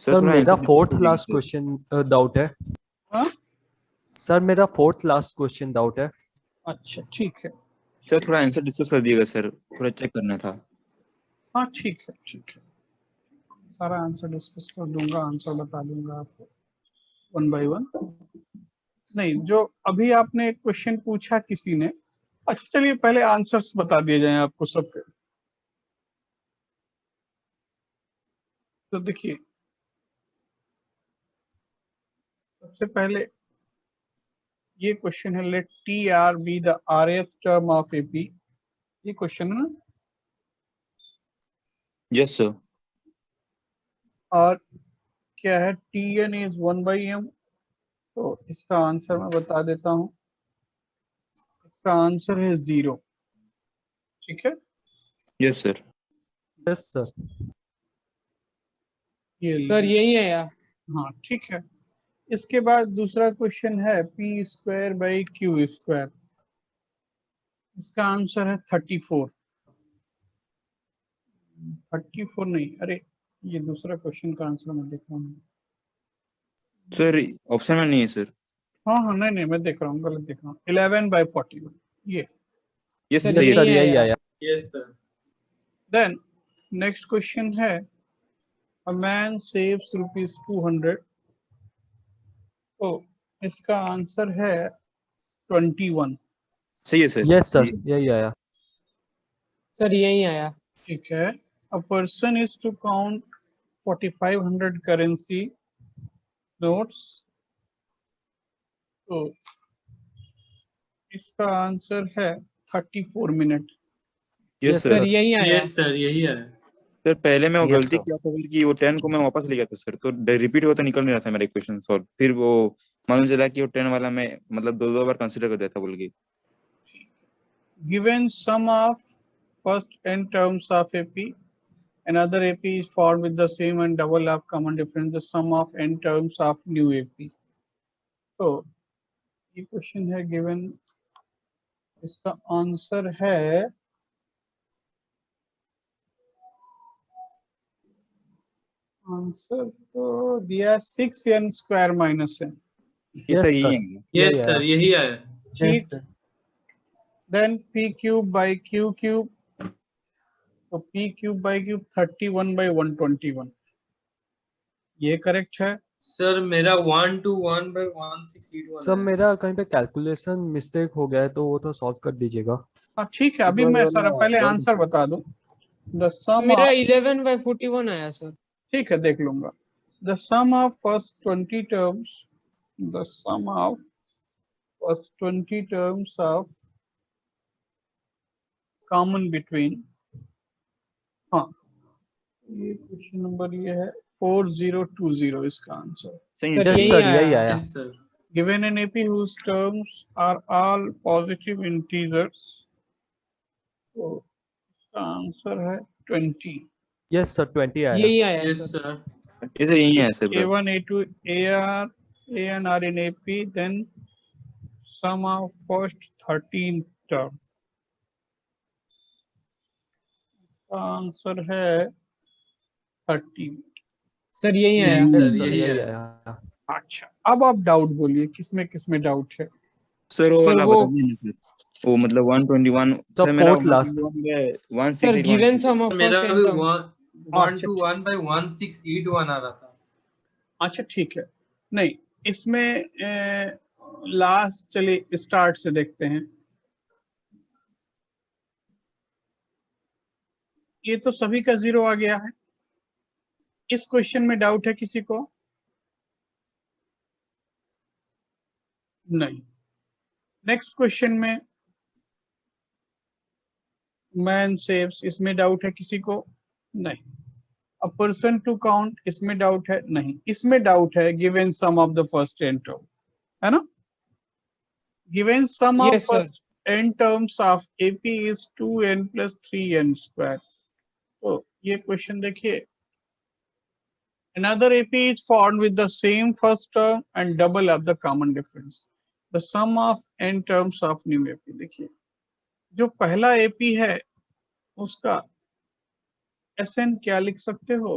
Sir थोड़ा मेरा answer discuss fourth कर दीजिए लास्ट सर। क्वेश्चन डाउट है। हाँ सर मेरा फोर्थ लास्ट क्वेश्चन डाउट है। अच्छा ठीक है। सर थोड़ा आंसर डिस्कस कर दिएगा सर, थोड़ा चेक करना था। हाँ ठीक है ठीक है, सारा आंसर डिस्कस कर दूंगा, आंसर बता दूंगा आपको वन बाय वन। नहीं, जो अभी आपने एक क्वेश्चन पूछा किसी ने, अच्छा चलिए पहले आंसर्स बता दिए जाएं आपको सबके। तो देखिए सबसे पहले ये क्वेश्चन है, let T R be the rth term of AP. ये क्वेश्चन है ना। Yes sir. और क्या है, टी एन इज 1/m। तो इसका आंसर मैं बता देता हूँ, इसका आंसर है 0। ठीक है, यस सर। Yes sir. ये सर यही है यार। हाँ ठीक है। इसके बाद दूसरा क्वेश्चन है P square by Q square. इसका आंसर है 34। 34 नहीं, अरे ये दूसरा क्वेश्चन का आंसर मैं देख रहा हूँ। सर ऑप्शन में नहीं है सर। हाँ हाँ नहीं नहीं, मैं देख रहा हूँ, गलत देख रहा हूँ। 11/41 ये। Yes sir sir yes yes sir यही है यही यार। आया। Yes sir. Then next question है, अ मैन सेव्स ₹200। तो इसका आंसर है 21। सही है सर। यस सर यही आया। सर यही आया। ठीक है, a person is to count 4500 currency notes. तो इसका आंसर है 34 minute. Yes yes sir. Sir यही आया। यस सर यही है। सर पहले मैं वो Yes, गलती sir. किया था सर कि वो 10 को मैं वापस ले गया था सर, तो रिपीट हुआ तो निकल नहीं रहा था मेरा इक्वेशन सॉल्व। फिर वो मालूम चला कि वो 10 वाला मैं मतलब दो दो बार कंसीडर कर देता बोल के। Given sum of first n terms of AP, another AP is formed with the same and double of common difference, the sum of n terms of new AP. तो ये क्वेश्चन है गिवन, इसका answer है answer तो दिया 6n square minus n। ये Yes, सही sir. है। यस सर यही है। ठीक, Yes, sir. Then p cube by q cube. तो p क्यूब बाई क्यूब 31/121, ये करेक्ट है। सर मेरा 1 to 1/1681 सर है। मेरा कहीं पे कैलकुलेशन मिस्टेक हो गया है तो वो तो सॉल्व कर दीजिएगा। हाँ ठीक है, अभी मैं सारा पहले आंसर बता दूं। द सम मेरा ऑफ, 11/41 आया सर। ठीक है देख लूंगा। The sum of first 20 terms, the sum of first 20 terms of common between, हाँ ये क्वेश्चन नंबर ये है 4020 इसका आंसर। सही है सर सर। यस यही सर यही आया। आया। Yes sir. Given an AP whose terms are all positive integers, तो इसका आंसर है 20। यस सर 20 आया। यही आया यस सर। सर। ये सर यही है sir brother। A1 A2 AR AN are in AP, then sum of first 13 term, इसका आंसर है 30। सर यही आया। यस यस सर सर यही यही है। आया। अच्छा अब आप डाउट बोलिए, किसमें किसमें डाउट है। सर वो सर वाला वो बता दीजिए ना सर। वो मतलब 121 तो सर मेरा fourth last। 121 sir 1681 given sum of मेरा फर्स्ट भी n टर्म्स। 1 to 1/1681 आ रहा था। अच्छा ठीक है, नहीं इसमें लास्ट, चलिए स्टार्ट से देखते हैं। ये तो सभी का 0 आ गया है। इस क्वेश्चन में डाउट है किसी को? नहीं। नेक्स्ट क्वेश्चन में मैन सेव्स, इसमें डाउट है किसी को? नहीं। अ पर्सन टू काउंट, इसमें डाउट है? नहीं। इसमें डाउट है given sum of the first n term, है ना। Given sum of yes sir. First n terms of AP is 2n + 3n square. तो ये क्वेश्चन देखिए, another AP is formed with the same first term and double of the common difference, the sum of n terms of new AP। देखिए जो पहला AP है उसका SN क्या लिख सकते हो,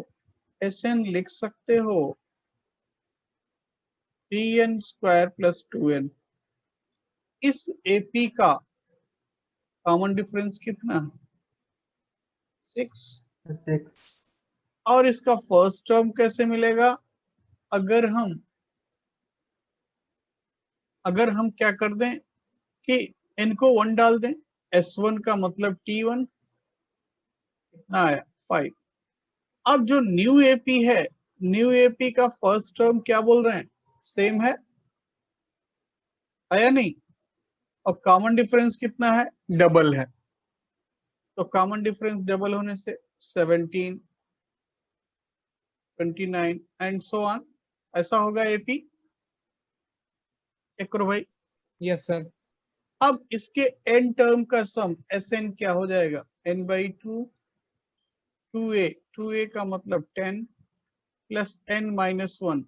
Sn लिख सकते हो 3n स्क्वायर प्लस 2n। इस AP का कॉमन डिफरेंस कितना है? 6। 6। और इसका फर्स्ट टर्म कैसे मिलेगा? अगर हम क्या कर दें कि n को 1 डाल दें, S1 का मतलब T1 कितना आया 5। अब जो न्यू AP है, न्यू AP का फर्स्ट टर्म क्या बोल रहे हैं? सेम है, या नहीं? और कॉमन डिफरेंस कितना है? डबल है। तो कॉमन डिफरेंस डबल होने से 17, 29 एंड सो ऑन, ऐसा होगा AP। चेक करो भाई। Yes sir. अब इसके n टर्म का सम Sn क्या हो जाएगा? n/2 2a का मतलब 10 प्लस n-1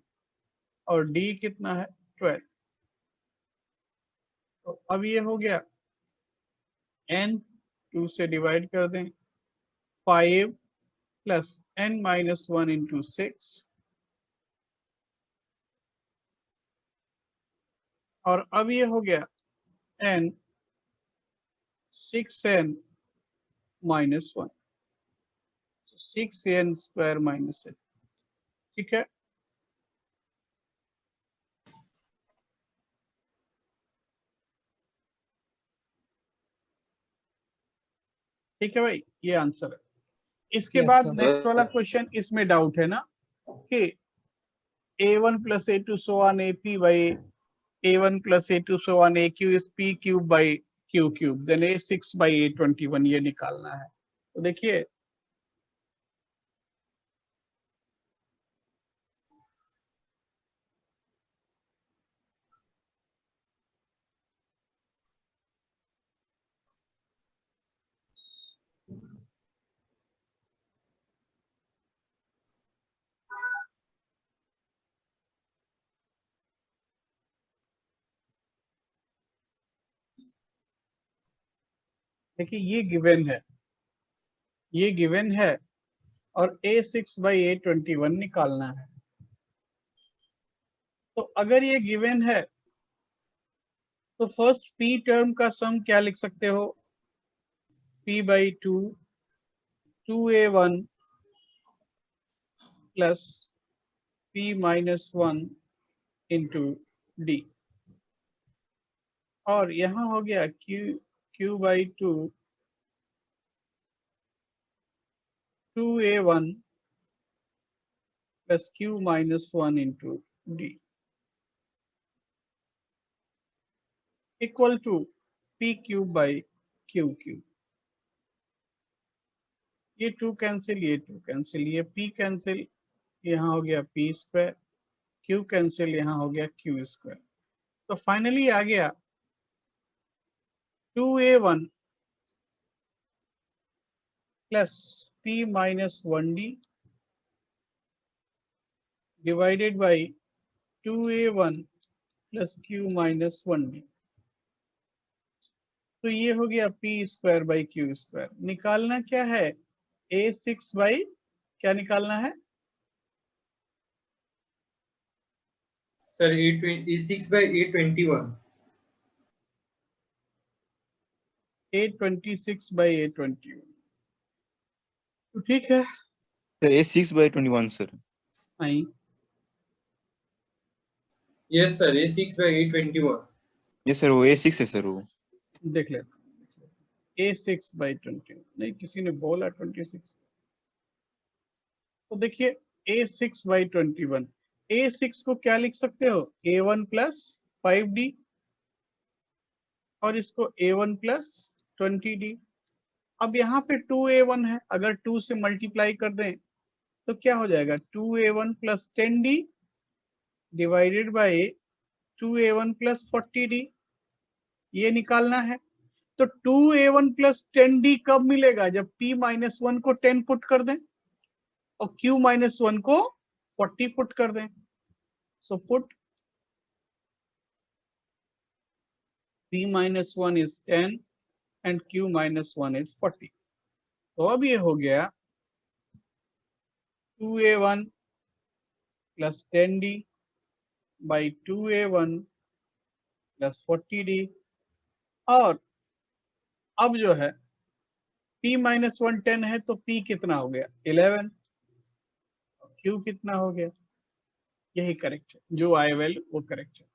और d कितना है 12। तो अब ये हो गया n 2 से डिवाइड कर दें 5 प्लस n-1 इंटू 6 और अब ये हो गया n 6n minus 1, 6n square minus 6। ठीक है, ठीक है भाई, ये आंसर है। इसके यस बाद सर। नेक्स्ट वाला क्वेश्चन, इसमें डाउट है ना कि a1 plus a2 so on ap by a1 plus a2 so on aq is p cube by q cube, then a6 by a21 ये निकालना है। तो देखिए ये गिवन है, ये गिवन है और a6 by a21 निकालना है। तो अगर ये गिवन है तो फर्स्ट p टर्म का सम क्या लिख सकते हो? p/2 2a1 plus p-1 into d और यहाँ हो गया q/2 2a1 plus q-1 into d equal to p cube by q cube. ये 2 कैंसिल, ये 2 कैंसिल, ये p कैंसिल, यहाँ हो गया p स्क्वायर, q कैंसिल, यहाँ हो गया q स्क्वायर। तो फाइनली आ गया 2a1 plus p-1d divided by 2a1 plus q-1d। तो ये हो गया p square by q square. निकालना क्या है? a6 बाई क्या निकालना है? Sir A6 by A21। a26 by a21। तो ठीक है, सर A6/21 सर। नहीं yes sir A6 by A21। ये सर वो A6 है सर वो। देख लेते a6 बाई 21, नहीं किसी ने बोला 26। तो देखिए a6 बाई 21, a6 को क्या लिख सकते हो? a1 प्लस 5d और इसको a1 प्लस 20d। अब यहाँ पे 2a1 है, अगर 2 से मल्टीप्लाई कर दें तो क्या हो जाएगा? 2a1 plus 10d divided by 2a1 plus 40d, ये निकालना है। तो 2a1 प्लस 10d कब मिलेगा? जब p-1 को 10 पुट कर दें और q-1 को 40 पुट कर दें। So put p-1 is 10 and q-1 is 40। तो अब ये हो गया 2a1 plus 10d by 2a1 plus 40d, और अब जो है p माइनस 1 10 है तो p कितना हो गया 11, q कितना हो गया, यही करेक्ट है, जो आई वैल्यू वो करेक्ट है,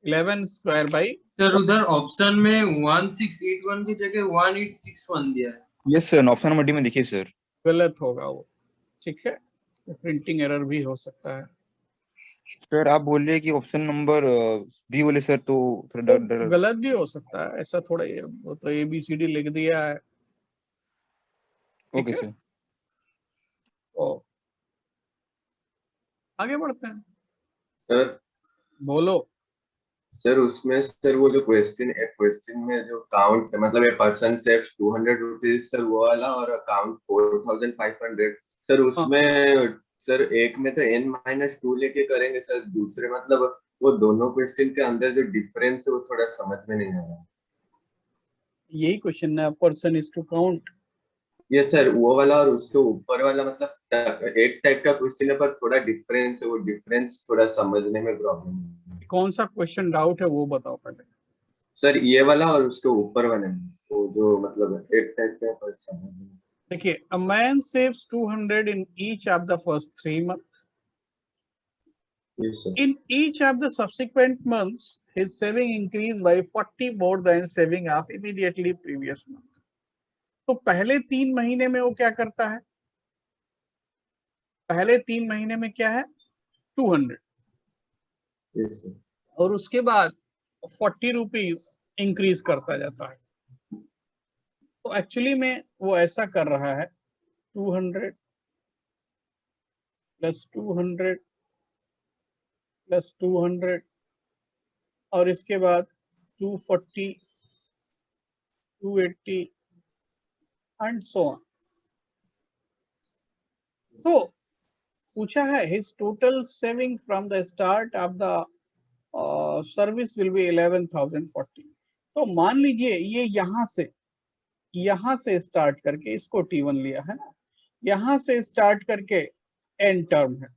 11 स्क्वायर बाई। सर उधर ऑप्शन में 1681 की जगह 1861 दिया है। Yes sir, option number D में देखिए सर। गलत होगा वो, ठीक है, प्रिंटिंग एरर भी हो सकता है। सर आप बोल रहे हैं कि ऑप्शन नंबर बी बोले सर, तो थोड़ा तो डर डर। गलत भी हो सकता है, ऐसा थोड़ा, ये वो तो ABCD लिख दिया है, ठीक ओके है। सर। तो आगे बढ़ते हैं, सर बोलो। सर उसमें सर वो जो क्वेश्चन में जो काउंट मतलब a person saves 200 rupees sir वो वाला, और अकाउंट 4500 सर, हाँ, उसमें सर एक में तो n-2 लेके करेंगे सर, दूसरे मतलब वो दोनों क्वेश्चन के अंदर जो डिफरेंस है वो थोड़ा समझ में नहीं आ रहा। यही क्वेश्चन है, पर्सन इज टू काउंट। ये सर वो वाला और उसके ऊपर वाला मतलब एक टाइप का क्वेश्चन है, पर थोड़ा डिफरेंस है, वो डिफरेंस थोड़ा समझने में प्रॉब्लम है। कौन सा क्वेश्चन डाउट है वो बताओ पहले। सर ये वाला और उसके ऊपर वाले में वो जो मतलब एक टाइप का पर समझ में। देखिए, a man saves 200 in each of the first 3 months. Yes, sir. In each of the subsequent months, his saving increased by 40 more than saving of immediately previous month. तो पहले 3 महीने में वो क्या करता है, पहले 3 महीने में क्या है 200, Yes, sir. और उसके बाद 40 रुपीज इंक्रीज करता जाता है। तो एक्चुअली में वो ऐसा कर रहा है 200 प्लस 200 प्लस 200 और इसके बाद 240 280 एंड सो ऑन। तो पूछा है his total saving from the start of the service will be 11,040। तो मान लीजिए ये यहाँ से स्टार्ट करके इसको T1 लिया है ना, यहाँ से स्टार्ट करके n टर्म है,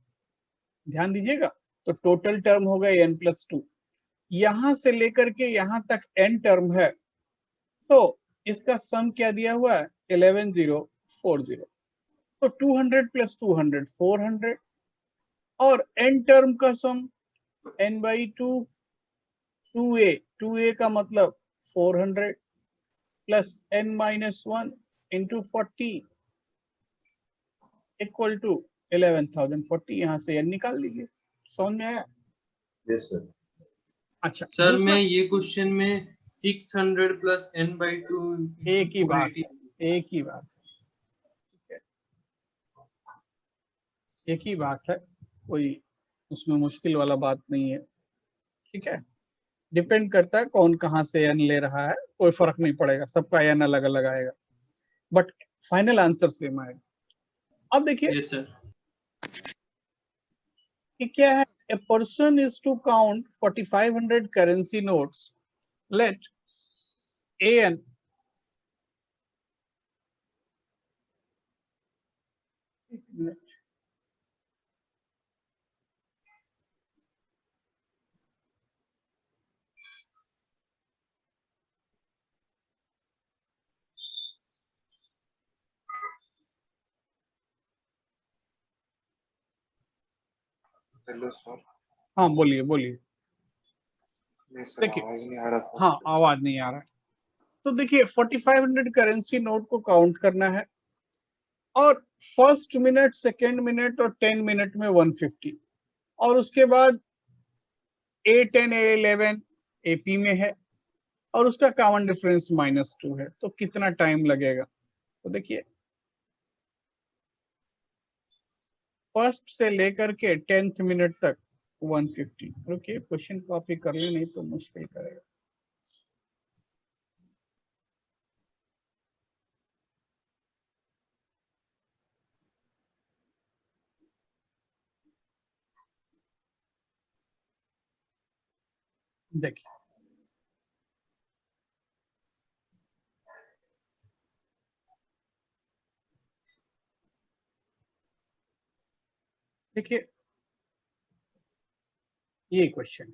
ध्यान दीजिएगा, तो टोटल टर्म हो गए n+2, यहाँ से लेकर के यहाँ तक n टर्म है, तो इसका सम क्या दिया हुआ है 11040। तो 200 प्लस 200 400, और n टर्म का सम n/2 2a का मतलब 400 plus n-1 into 40 equal to 11,040। यहाँ से n निकाल लीजिए, समझ में आया। Yes, sir. अच्छा, सर दूसरा मैं ये क्वेश्चन में 600 प्लस n/2 एक ही बात, एक ही बात, ठीक है, एक ही बात है, कोई उसमें मुश्किल वाला बात नहीं है, ठीक है। डिपेंड करता है कौन कहाँ से n ले रहा है, कोई फर्क नहीं पड़ेगा, सबका n अलग अलग आएगा, बट फाइनल आंसर सेम आएगा। अब देखिए यस सर। कि क्या है, a person is to count 4500 currency notes, let an hello sir. हाँ बोलिए बोलिए। नहीं सर, देखिए, आवाज नहीं आ रहा था। हाँ आवाज नहीं आ रहा है। तो देखिए 4500 करेंसी नोट को काउंट करना है, और फर्स्ट मिनट, सेकेंड मिनट और 10 मिनट में 150, और उसके बाद A10 A11 AP में है, और उसका कॉमन डिफरेंस -2 है, तो कितना टाइम लगेगा। तो देखिए फर्स्ट से लेकर के 10th मिनट तक 150। रुकिए क्वेश्चन कॉपी कर ले, नहीं तो मुश्किल करेगा। देखिए देखिए ये क्वेश्चन है।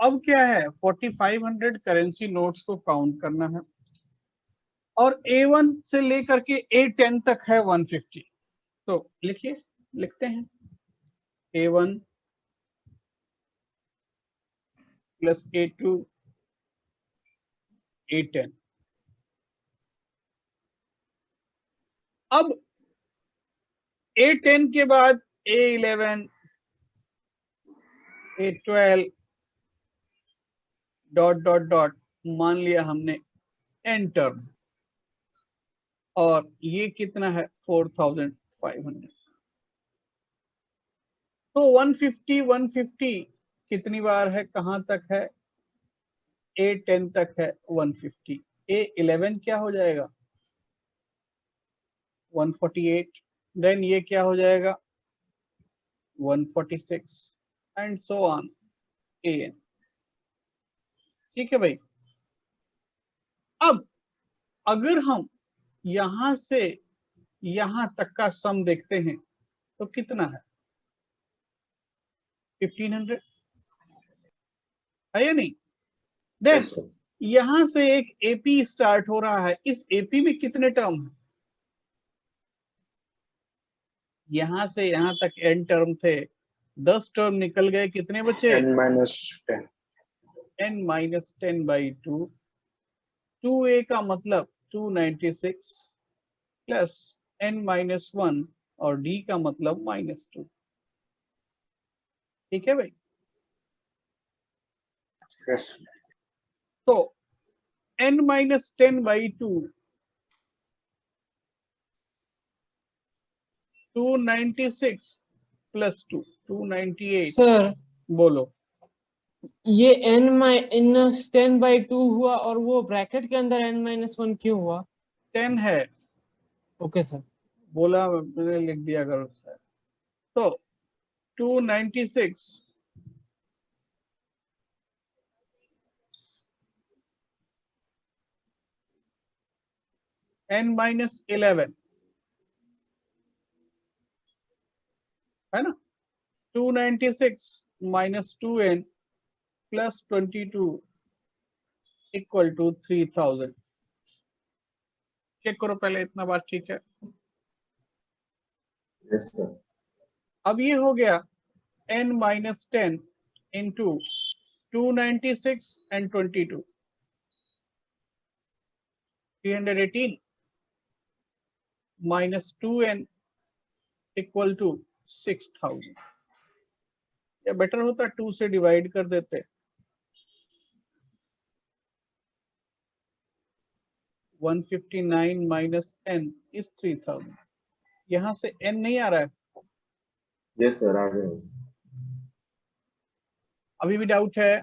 अब क्या है, 4500 करेंसी नोट्स को काउंट करना है और A1 से लेकर के A10 तक है 150। तो लिखिए, लिखते हैं A1 प्लस A2 A10। अब A10 के बाद A11 A12 dot dot dot, मान लिया हमने n टर्म, और ये कितना है 4500। तो 150 कितनी बार है, कहां तक है, A10 तक है 150। A11 क्या हो जाएगा 148, देन ये क्या हो जाएगा 146 एंड सो ऑन AN। ठीक है भाई। अब अगर हम यहां से यहां तक का सम देखते हैं तो कितना है 1500 है या नहीं। Then Yes, sir. यहां से एक AP स्टार्ट हो रहा है, इस AP में कितने टर्म है, यहां से यहां तक n टर्म थे, 10 टर्म निकल गए, कितने बचे n-10 n-10/2। 2a का मतलब 296 प्लस n-1 और d का मतलब -2। ठीक है भाई। yes तो n-10/2 296 प्लस 2 298। सर बोलो। ये n-10/2 हुआ और वो ब्रैकेट के अंदर n-1 क्यों हुआ? 10 है, ओके सर। बोला मैंने, लिख दिया करो सर। तो 296 n-11 है ना, 296 minus 2n plus 22 equal to 3000। Check करो पहले इतना बात, ठीक है। Yes, sir. अब ये हो गया n-10 into 296 and 22 318 minus 2n equal to 6000। या बेटर होता 2 से डिवाइड कर देते, 159 माइनस n इज 3000। यहां से n नहीं आ रहा है, Yes, sir. आ गए। अभी भी डाउट है।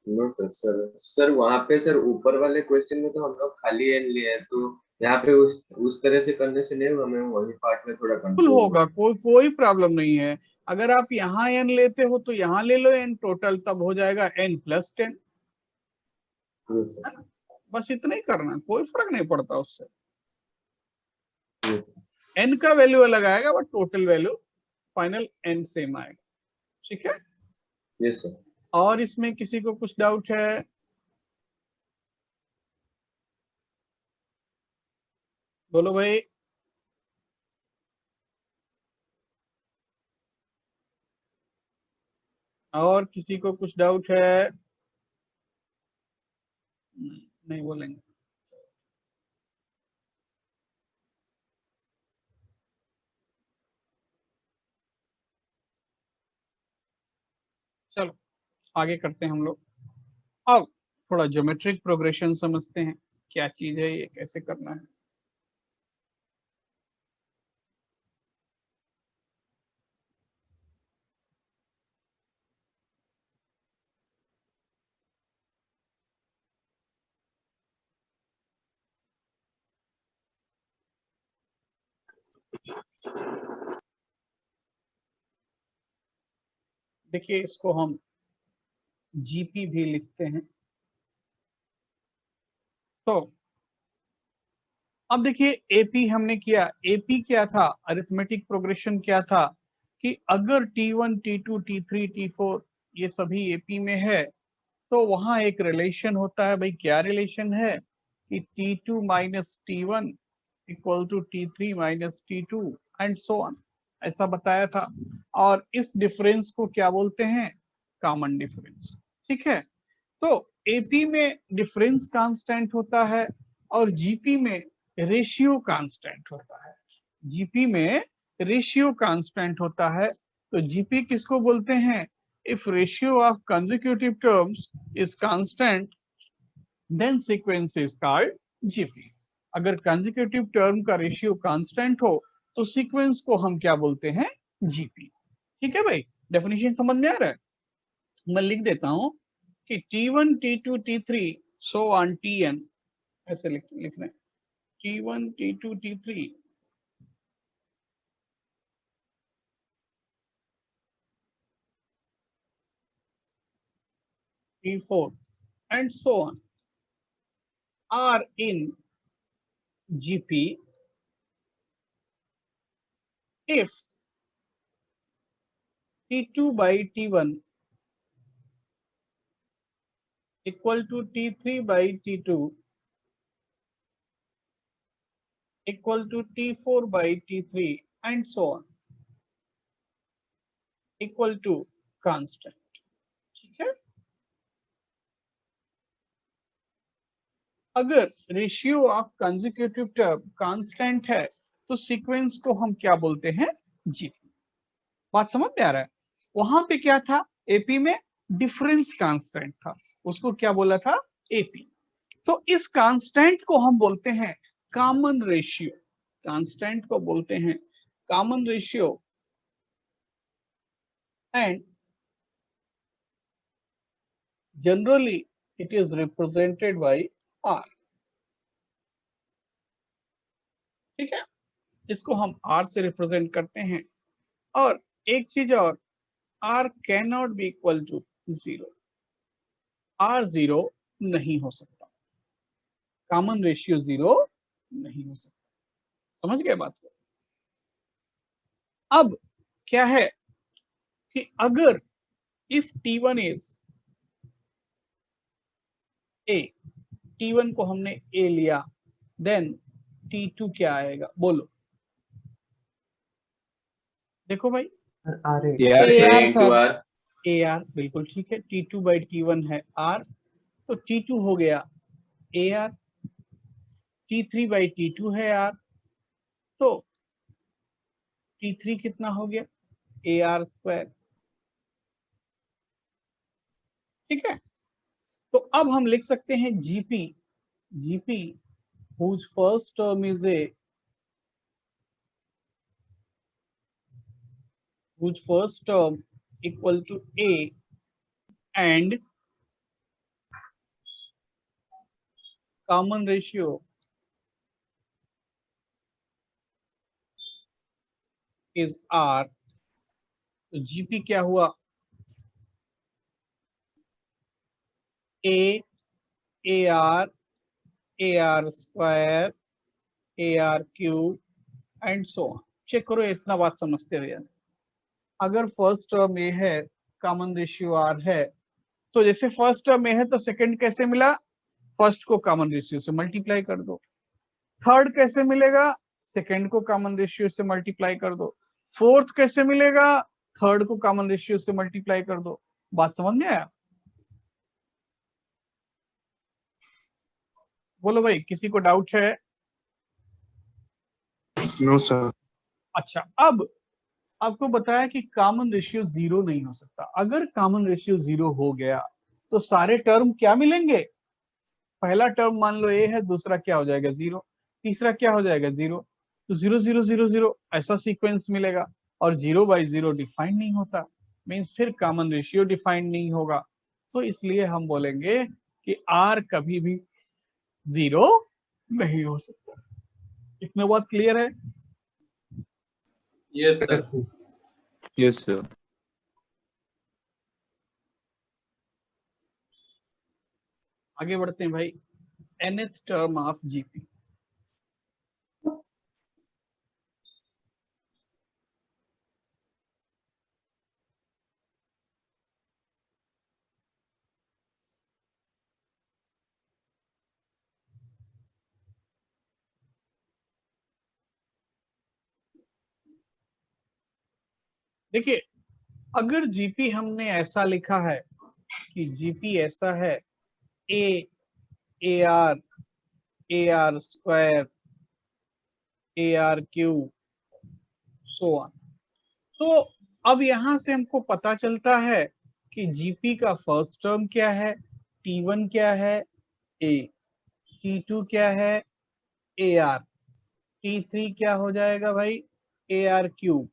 नो सर वहां पे सर ऊपर वाले क्वेश्चन में तो हम लोग खाली एन लिए हैं, तो यहाँ पे उस तरह से करने से नहीं होगा, मैं वही पार्ट में थोड़ा बिल्कुल कंफ्यूज होगा, कोई प्रॉब्लम नहीं है। अगर आप यहाँ n लेते हो तो यहाँ ले लो n टोटल, तब हो जाएगा n+10। हूँ। Yes, sir. बस इतना ही करना, कोई फर्क नहीं पड़ता उससे। Yes, n का वैल्यू अलग आएगा but total value final n same आएगा। ठीक है। yes, sir. और इसमें किसी को कुछ डाउट है? बोलो भाई। और किसी को कुछ डाउट है? नहीं बोलेंगे। चलो आगे करते हैं हम लोग। अब थोड़ा ज्योमेट्रिक प्रोग्रेशन समझते हैं, क्या चीज है ये, कैसे करना है। देखिए इसको हम जीपी भी लिखते हैं। तो अब देखिए एपी हमने किया, एपी क्या था, अरिथमेटिक प्रोग्रेशन क्या था कि अगर T1, T2, T3, T4 ये सभी एपी में है तो वहां एक रिलेशन होता है भाई। क्या रिलेशन है कि T2 minus T1 equal to T3 minus T2 and so on, ऐसा बताया था। और इस डिफरेंस को क्या बोलते हैं, कॉमन डिफरेंस। ठीक है, तो एपी में डिफरेंस कांस्टेंट होता है और जीपी में रेशियो कांस्टेंट होता है। जीपी में रेशियो कांस्टेंट होता है, तो जीपी किसको बोलते हैं, if ratio of consecutive terms is constant then sequence is called GP. अगर कंसेक्यूटिव टर्म का रेशियो कांस्टेंट हो तो सीक्वेंस को हम क्या बोलते हैं, जीपी। ठीक है भाई, डेफिनेशन समझ में आ रहा है। मैं लिख देता हूं कि T1, T2, T3 so on Tn, ऐसे लिखना है T1, T2, T3 T4 and so on are in GP if T2 by T1 equal to T3 by T2 equal to T4 by T3 and so on equal to constant। ठीक है, अगर ratio of consecutive term constant है तो sequence को हम क्या बोलते हैं, जीपी। बात समझ में आ रहा है। वहां पे क्या था, एपी में डिफरेंस कांस्टेंट था, उसको क्या बोला था, एपी। तो इस कांस्टेंट को हम बोलते हैं कॉमन रेशियो, कांस्टेंट को बोलते हैं common ratio and generally it is represented by R. ठीक है, इसको हम आर से रिप्रेजेंट करते हैं। और एक चीज और, R can not be equal to zero, R zero नहीं हो सकता, कॉमन रेशियो जीरो नहीं हो सकता। समझ गए बात को। अब क्या है कि अगर if T1 is a, T1 को हमने ए लिया, देन T2 क्या आएगा, बोलो। देखो भाई, AR AR into sir. R। A R, बिल्कुल ठीक है। T2 बाई T1 है आर, तो T2 हो गया A R. T3 by T2 है आर, तो T3 कितना हो गया, ए आर स्क्वायर। ठीक है, तो अब हम लिख सकते हैं GP, GP whose first term is a, whose first term equal to a and common ratio is r। तो जीपी क्या हुआ, A are square, A are cube and so on. Check करो, इतना बात समझते हो यार। अगर फर्स्ट टर्म ए है, कॉमन रेशियो आर है, तो जैसे फर्स्ट टर्म ए है तो सेकंड कैसे मिला, फर्स्ट को कॉमन रेशियो से मल्टीप्लाई कर दो। थर्ड कैसे मिलेगा, सेकंड को कॉमन रेशियो से मल्टीप्लाई कर दो। फोर्थ कैसे मिलेगा, थर्ड को कॉमन रेशियो से मल्टीप्लाई कर दो। बात समझ में आया, बोलो भाई, किसी को डाउट है। No, sir. अच्छा, अब आपको बताया कि कॉमन रेशियो जीरो नहीं हो सकता। अगर कॉमन रेशियो जीरो हो गया तो सारे टर्म क्या मिलेंगे, पहला टर्म मान लो ए है, दूसरा क्या हो जाएगा जीरो, तीसरा क्या हो जाएगा जीरो, तो जीरो जीरो जीरो जीरो ऐसा सीक्वेंस मिलेगा। और जीरो बाई जीरो डिफाइन नहीं होता, मीन्स फिर कॉमन रेशियो डिफाइन नहीं होगा। तो इसलिए हम बोलेंगे कि आर कभी भी जीरो नहीं हो सकता। इतना बात क्लियर है। Yes sir. Yes sir. आगे बढ़ते हैं भाई, nth टर्म ऑफ जीपी। देखिए अगर जीपी हमने ऐसा लिखा है कि जीपी ऐसा है A are square R cube so on, तो अब यहां से हमको पता चलता है कि जीपी का फर्स्ट टर्म क्या है, T1 क्या है ए, T2 क्या है ए आर, T3 क्या हो जाएगा भाई ए आर क्यूब।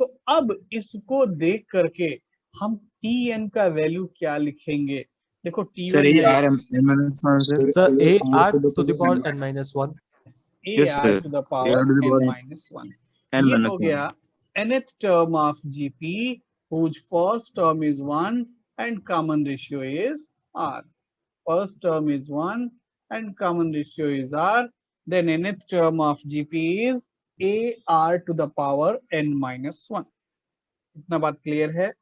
तो अब इसको देख करके हम Tn का वैल्यू क्या लिखेंगे, देखो सर T1 ये है R N minus one sir sir A are to the power n-1। A yes R sir to the A power R to the n power minus one. N ये हो minus गया nth term of GP whose first term is 1 and common ratio is R. First term is 1 and common ratio is R. Then nth term of GP is AR to the power n minus 1. इतना बात clear है?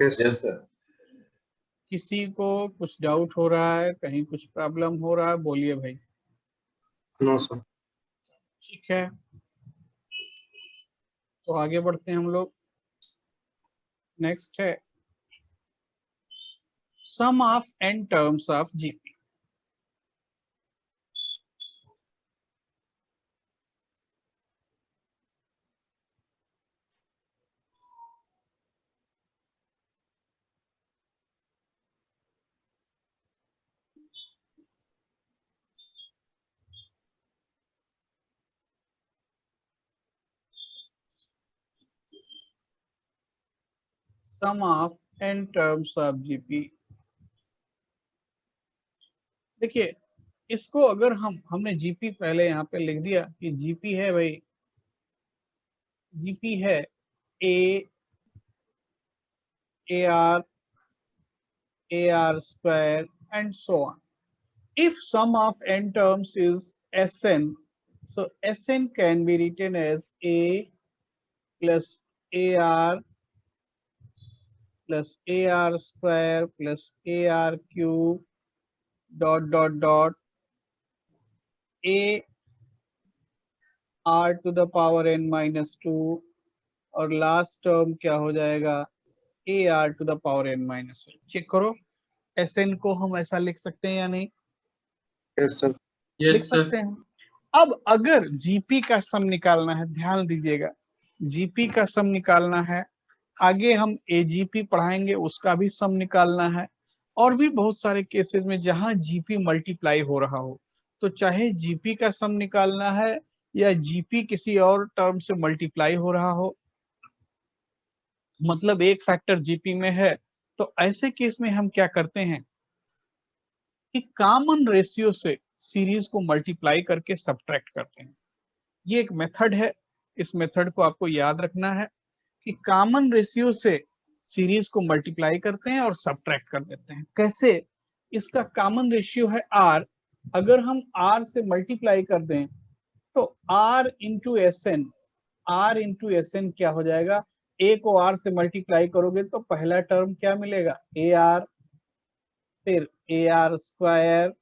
Yes, yes sir. किसी को कुछ doubt हो रहा है, कहीं कुछ प्रॉब्लम हो रहा है, बोलिए भाई। no sir. ठीक है, तो आगे बढ़ते हैं हम लोग। नेक्स्ट है sum of n terms of GP. Sum of n terms of GP. देखिए इसको अगर हमने जीपी पहले यहाँ पे लिख दिया कि जीपी है भाई, जीपी है A are square and so on. If sum of n terms is Sn, so Sn can be written as A plus AR plus AR square plus AR cube dot dot dot A R to the power n minus 2 और last term क्या हो जाएगा A are to the power n minus 1। Check करो Sn को हम ऐसा लिख सकते हैं या नहीं? Yes sir. लिख यस सर। सकते हैं। अब अगर जीपी का सम निकालना है, ध्यान दीजिएगा, जीपी का सम निकालना है, आगे हम एजीपी पढ़ाएंगे उसका भी सम निकालना है, और भी बहुत सारे केसेस में जहां जीपी मल्टीप्लाई हो रहा हो, तो चाहे जीपी का सम निकालना है या जीपी किसी और टर्म से मल्टीप्लाई हो रहा हो, मतलब एक फैक्टर जीपी में है, तो ऐसे केस में हम क्या करते हैं कि कॉमन रेशियो से सीरीज को मल्टीप्लाई करके सब्ट्रैक्ट करते हैं। ये एक मेथड है, इस मेथड को आपको याद रखना है कि कॉमन रेशियो से सीरीज को मल्टीप्लाई करते हैं और सब्ट्रैक्ट कर देते हैं। कैसे? इसका कॉमन रेशियो है आर, अगर हम आर से मल्टीप्लाई कर दें तो R into S N, R into S N क्या हो जाएगा, ए को आर से मल्टीप्लाई करोगे तो पहला टर्म क्या मिलेगा ए आर, फिर A are square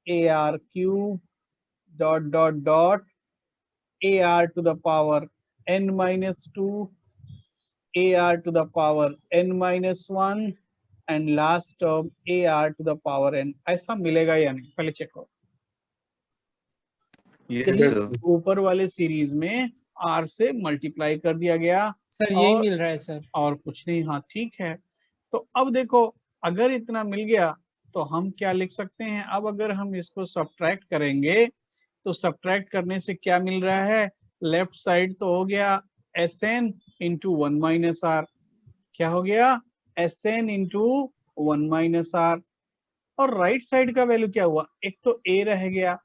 A are cube dot dot dot A are to the power n minus 2 AR to the power n minus 1 and last term AR to the power n। ऐसा मिलेगा या नहीं, पहले check करो। Yes sir ऊपर वाले series में R से मल्टीप्लाई कर दिया गया सर यही और मिल रहा है सर। और कुछ नहीं। हाँ ठीक है, तो अब देखो अगर इतना मिल गया तो हम क्या लिख सकते हैं, अब अगर हम इसको सब्ट्रैक्ट करेंगे तो सब्ट्रैक्ट करने से क्या मिल रहा है, लेफ्ट साइड तो हो गया Sn इंटू 1 माइनस आर, क्या हो गया Sn इंटू 1 माइनस आर, और राइट साइड का वैल्यू क्या हुआ, एक तो a रह गया,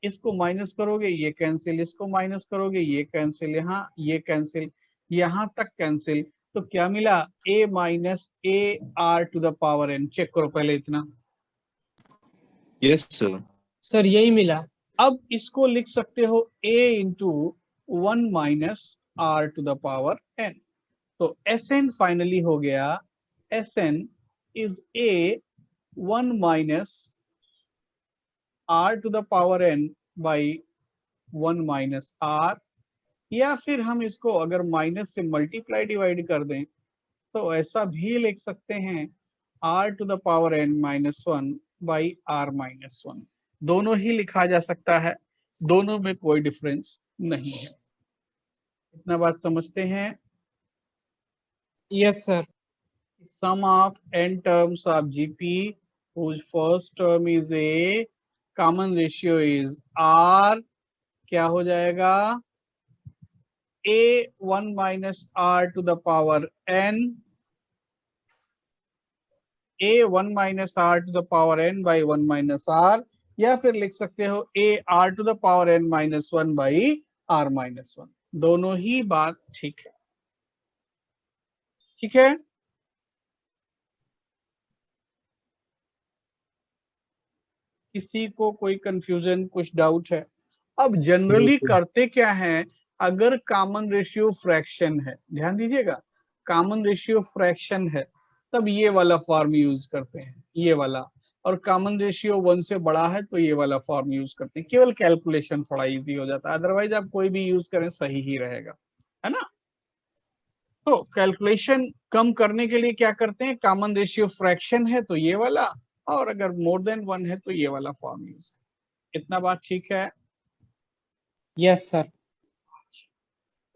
इसको माइनस करोगे ये कैंसिल, इसको माइनस करोगे ये कैंसिल, यहाँ ये कैंसिल, यहाँ तक कैंसिल, तो क्या मिला a माइनस A are to the power n। Check करो पहले इतना। यस सर सर यही मिला। अब इसको लिख सकते हो a into 1 minus R to the power n, तो Sn फाइनली हो गया Sn इज a 1 माइनस r to the power n by 1 minus r या फिर हम इसको अगर माइनस से मल्टीप्लाई डिवाइड कर दें तो ऐसा भी लिख सकते हैं r to the power n minus 1 by r minus 1। दोनों ही लिखा जा सकता है, दोनों में कोई डिफरेंस नहीं है। इतना बात समझते हैं? Yes sir. Sum of n terms of GP whose first term is a common ratio is r, क्या हो जाएगा? a 1 minus r to the power n, a 1 minus r to the power n by 1 minus r, या फिर लिख सकते हो a r to the power n minus 1 by r minus 1। दोनों ही बात ठीक है, ठीक है। किसी को कोई कंफ्यूजन, कुछ डाउट है? अब जनरली करते क्या है, अगर कॉमन रेशियो फ्रैक्शन है, ध्यान दीजिएगा, कॉमन रेशियो फ्रैक्शन है तब ये वाला फॉर्म यूज करते हैं, ये वाला, और कॉमन रेशियो 1 से बड़ा है तो ये वाला फॉर्म यूज करते हैं। केवल कैलकुलेशन थोड़ा इजी हो जाता है, अदरवाइज आप कोई भी यूज करें सही ही रहेगा, है ना। तो कैलकुलेशन कम करने के लिए क्या करते हैं, कॉमन रेशियो फ्रैक्शन है तो ये वाला, और अगर मोर देन 1 है तो ये वाला फॉर्म यूज। इतना बात ठीक है? Yes sir.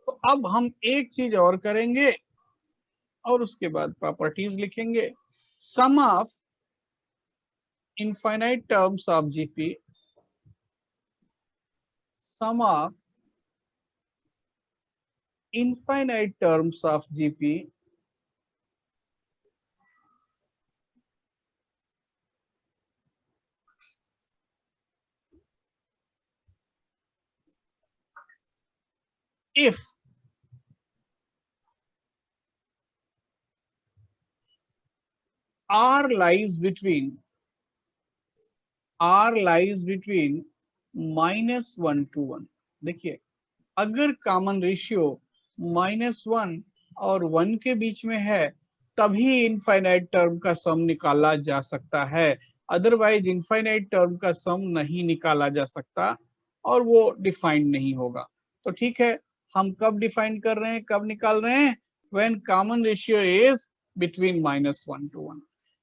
तो अब हम एक चीज और करेंगे और उसके बाद प्रॉपर्टीज लिखेंगे। Sum of infinite terms of GP, sum of infinite terms of GP if r lies between -1 to 1। देखिए, अगर कॉमन रेशियो -1 और 1 के बीच में है तभी इनफाइनाइट टर्म का सम निकाला जा सकता है, अदरवाइज इनफाइनाइट टर्म का सम नहीं निकाला जा सकता और वो डिफाइंड नहीं होगा। तो ठीक है, हम कब डिफाइन कर रहे हैं, कब निकाल रहे हैं? When common ratio is between -1 to 1।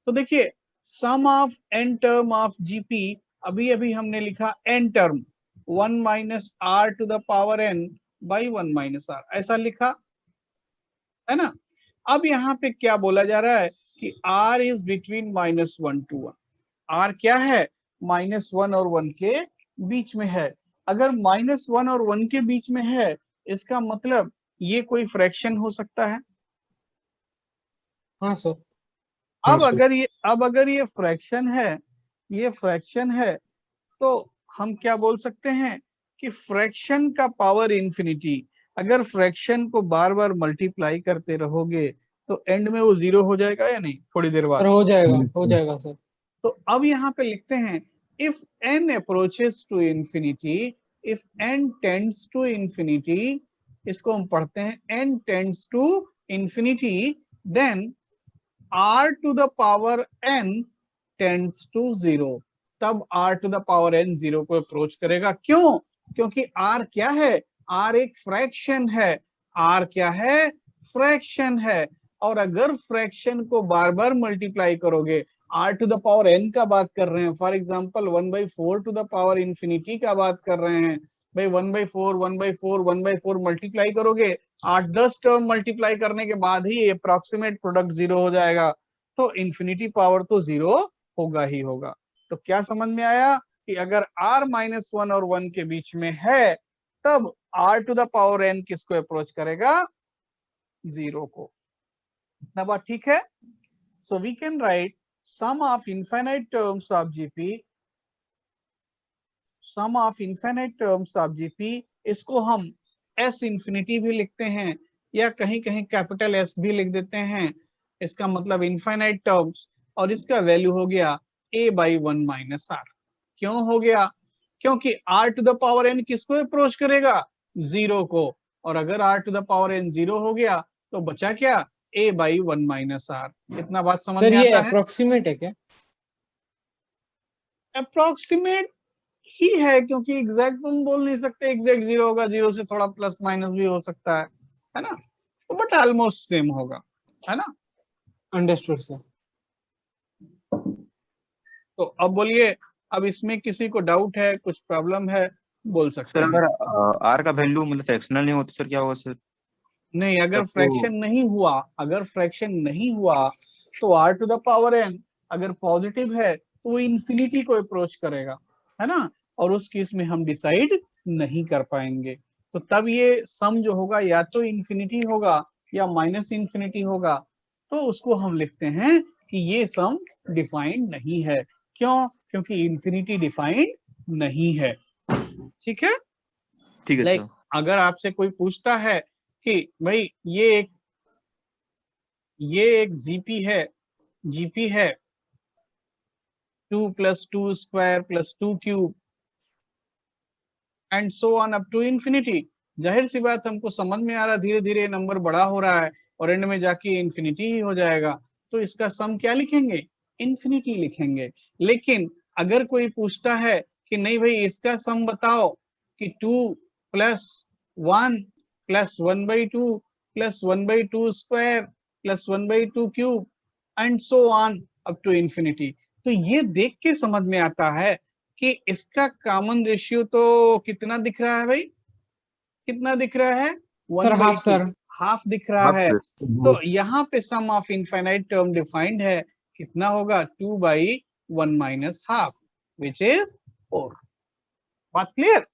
तो देखिए, sum of n term of GP, अभी अभी हमने लिखा n term 1 minus r to the power n by 1 minus r, ऐसा लिखा है ना। अब यहाँ पे क्या बोला जा रहा है कि r is between -1 to 1। r क्या है? -1 और 1 के बीच में है। अगर -1 और 1 के बीच में है, इसका मतलब ये कोई फ्रैक्शन हो सकता है। हाँ सर। अब अगर ये फ्रैक्शन है, ये फ्रैक्शन है, तो हम क्या बोल सकते हैं कि फ्रैक्शन का पावर इंफिनिटी, अगर फ्रैक्शन को बार बार मल्टीप्लाई करते रहोगे तो एंड में वो 0 हो जाएगा या नहीं, थोड़ी देर बाद? सर हो जाएगा सर। तो अब यहाँ पे लिखते हैं if n approaches to infinity, if n tends to infinity, इसको हम पढ़ते हैं n tends to infinity, then r to the power n tends to 0। तब r to the power n 0 को अप्रोच करेगा। क्यों? क्योंकि r क्या है? r एक फ्रैक्शन है। r क्या है? फ्रैक्शन है। और अगर फ्रैक्शन को बार बार मल्टीप्लाई करोगे, r to the power n का बात कर रहे हैं, for example 1/4 to the power infinity का बात कर रहे हैं, भाई 1/4 1/4 1/4 मल्टीप्लाई करोगे, 8-10 टर्म मल्टीप्लाई करने के बाद ही अप्रॉक्सीमेट प्रोडक्ट 0 हो जाएगा, तो इंफिनिटी पावर तो 0 होगा ही होगा। तो क्या समझ में आया कि अगर r -1 और 1 के बीच में है तब r to the power n किसको अप्रोच करेगा? 0 को। इतना बात ठीक है? So we can write sum of infinite terms of GP, sum of infinite terms of GP, इसको हम s इंफिनिटी भी लिखते हैं या कहीं कहीं कैपिटल S भी लिख देते हैं, इसका मतलब इनफाइनाइट टर्म्स, और इसका वैल्यू हो गया a/1 - r। क्यों हो गया? क्योंकि r to the power n किसको अप्रोच करेगा? 0 को, और अगर r to the power n 0 हो गया तो बचा क्या? a/1 - r। इतना बात समझ सर में ये आता है? अप्रोक्सीमेट है क्या? अप्रोक्सीमेट ही है, क्योंकि एग्जैक्ट तुम बोल नहीं सकते एग्जैक्ट 0 होगा, 0 से थोड़ा प्लस माइनस भी हो सकता है ना, तो बट ऑलमोस्ट सेम होगा, है ना। Understood sir. तो अब बोलिए, अब इसमें किसी को डाउट है, कुछ प्रॉब्लम है, बोल सकते सर हैं। अगर आर का वैल्यू मतलब फ्रैक्शनल नहीं होता सर क्या होगा सर? नहीं, अगर तब तो फ्रैक्शन नहीं हुआ, अगर फ्रैक्शन नहीं हुआ तो r to the power n अगर पॉजिटिव है तो वो इंफिनिटी को अप्रोच करेगा, है ना, और उस केस में हम डिसाइड नहीं कर पाएंगे। तो तब ये सम जो होगा या तो इंफिनिटी होगा या माइनस इंफिनिटी होगा, तो उसको हम लिखते हैं कि ये सम डिफाइंड नहीं है। क्यों? क्योंकि इंफिनिटी डिफाइंड नहीं है। ठीक है। ठीक है लाइक सर। अगर आपसे कोई पूछता है कि भाई ये एक जीपी है 2 + 2 square + 2 cube and so on up to infinity, जाहिर सी बात हमको समझ में आ रहा है धीरे धीरे नंबर बड़ा हो रहा है और एंड में जाके इंफिनिटी ही हो जाएगा, तो इसका सम क्या लिखेंगे? इंफिनिटी लिखेंगे। लेकिन अगर कोई पूछता है कि नहीं भाई इसका सम बताओ कि 2 + 1 + 1/2 + 1/2 square + 1/2 cube and so on up to infinity, तो ये देख के समझ में आता है कि इसका कॉमन रेशियो तो कितना दिख रहा है भाई, कितना दिख रहा है? Sir 1/2, half sir. हाफ दिख रहा हाफ है। सर। तो यहाँ पे सम ऑफ इनफाइनाइट टर्म डिफाइंड है, कितना होगा? 2/1 - हाफ विच इज 4। बात क्लियर?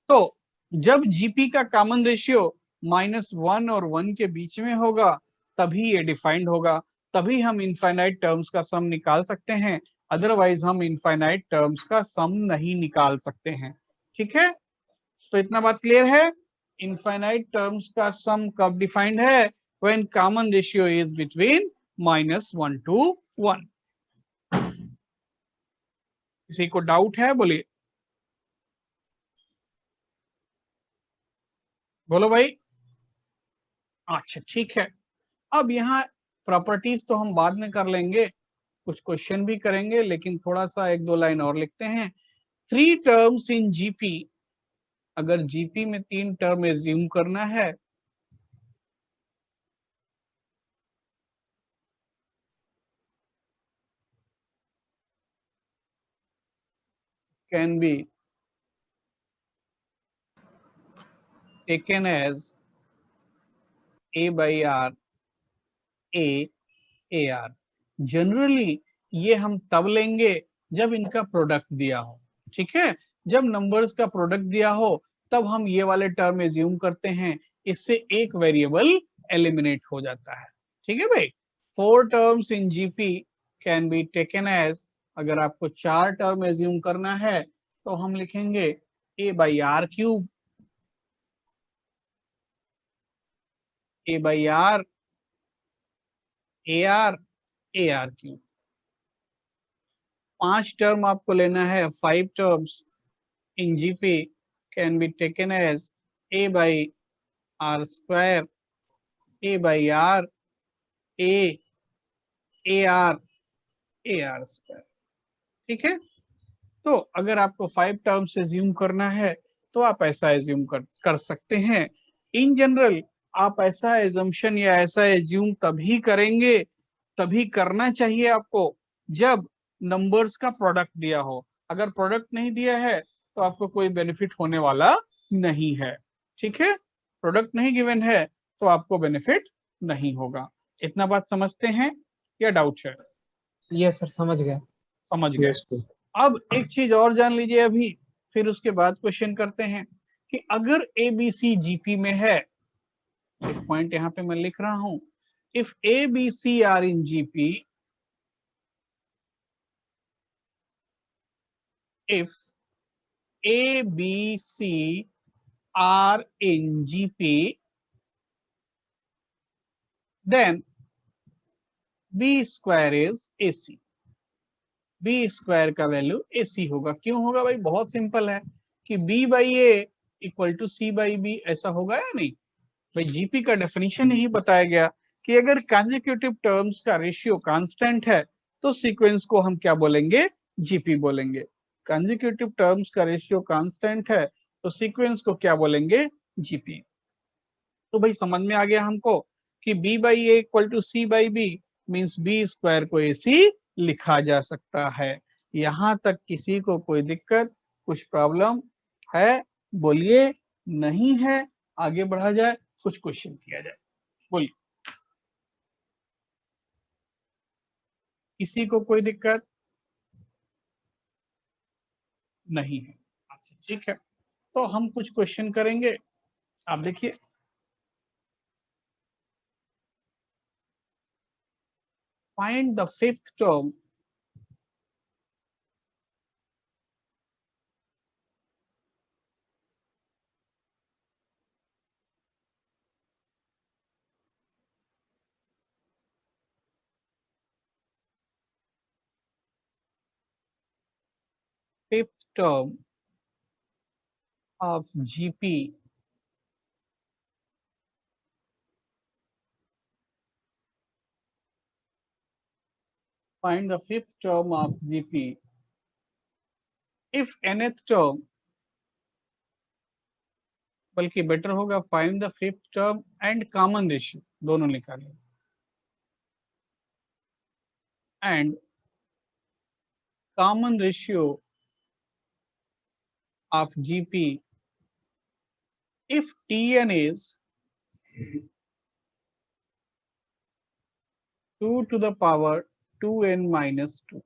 तो जब जीपी का कॉमन रेशियो -1 और 1 के बीच में होगा तभी ये डिफाइंड होगा, तभी हम इनफाइनाइट टर्म्स का सम निकाल सकते हैं, अदरवाइज हम इनफाइनाइट टर्म्स का सम नहीं निकाल सकते हैं। ठीक है, तो इतना बात क्लियर है। इनफाइनाइट टर्म्स का सम कब डिफाइंड है? When common ratio is between -1 to 1। किसी को डाउट है? बोलिए, बोलो भाई। अच्छा ठीक है, अब यहाँ प्रॉपर्टीज तो हम बाद में कर लेंगे, कुछ क्वेश्चन भी करेंगे, लेकिन थोड़ा सा 1-2 लाइन और लिखते हैं। 3 टर्म्स इन जीपी, अगर जीपी में 3 टर्म एज्यूम करना है can be taken as A/R A/R। Generally ये हम तब लेंगे जब इनका प्रोडक्ट दिया हो। ठीक है, जब नंबर्स का प्रोडक्ट दिया हो तब हम ये वाले टर्म एज्यूम करते हैं, इससे एक वेरिएबल एलिमिनेट हो जाता है। ठीक है भाई, 4 terms in GP can be taken as, अगर आपको 4 टर्म एज्यूम करना है तो हम लिखेंगे A/R cube, A/R AR AR cube. 5 term आपको लेना है, 5 terms in GP can be taken as A/R square, A/R AR AR square. ठीक है, तो अगर आपको 5 टर्म्स एज्यूम करना है तो आप ऐसा एज्यूम कर सकते हैं। इन जनरल आप ऐसा एजम्पशन या ऐसा एज्यूम तभी करेंगे, तभी करना चाहिए आपको जब नंबर्स का प्रोडक्ट दिया हो। अगर प्रोडक्ट नहीं दिया है तो आपको कोई बेनिफिट होने वाला नहीं है। ठीक है, प्रोडक्ट नहीं गिवन है तो आपको बेनिफिट नहीं होगा। इतना बात समझते हैं या डाउट है? यस सर, समझ गया। समझ गए। Yes, sir. अब एक चीज और जान लीजिए अभी, फिर उसके बाद क्वेश्चन करते हैं कि अगर ABC जीपी में है, एक पॉइंट यहाँ पे मैं लिख रहा हूं, if ABC are in GP, if ABC are in GP, then B square is AC। B square का वैल्यू AC होगा। क्यों होगा भाई? बहुत सिंपल है कि B/A = C/B, ऐसा होगा या नहीं भाई? जीपी का डेफिनेशन यही बताया गया कि अगर कंसेक्यूटिव टर्म्स का रेशियो कांस्टेंट है तो सीक्वेंस को हम क्या बोलेंगे? जीपी बोलेंगे। कंसेक्यूटिव टर्म्स का रेशियो कांस्टेंट है तो सीक्वेंस को क्या बोलेंगे, जीपी। तो भाई समझ में आ गया हमको कि b by A equal to C by B means B square को ac लिखा जा सकता है। यहाँ तक किसी को कोई दिक्कत, कुछ प्रॉब्लम है? बोलिए। नहीं है, आगे बढ़ा जाए, कुछ क्वेश्चन किया जाए। बोलिए, किसी को कोई दिक्कत नहीं है? अच्छा ठीक है, तो हम कुछ क्वेश्चन करेंगे। आप देखिए, find the fifth term fifth term of GP find the fifth term of GP if nth term, बल्कि बेटर होगा find the fifth term and common ratio, दोनों निकालें। And common ratio of GP if Tn is 2 to the power 2n minus 2।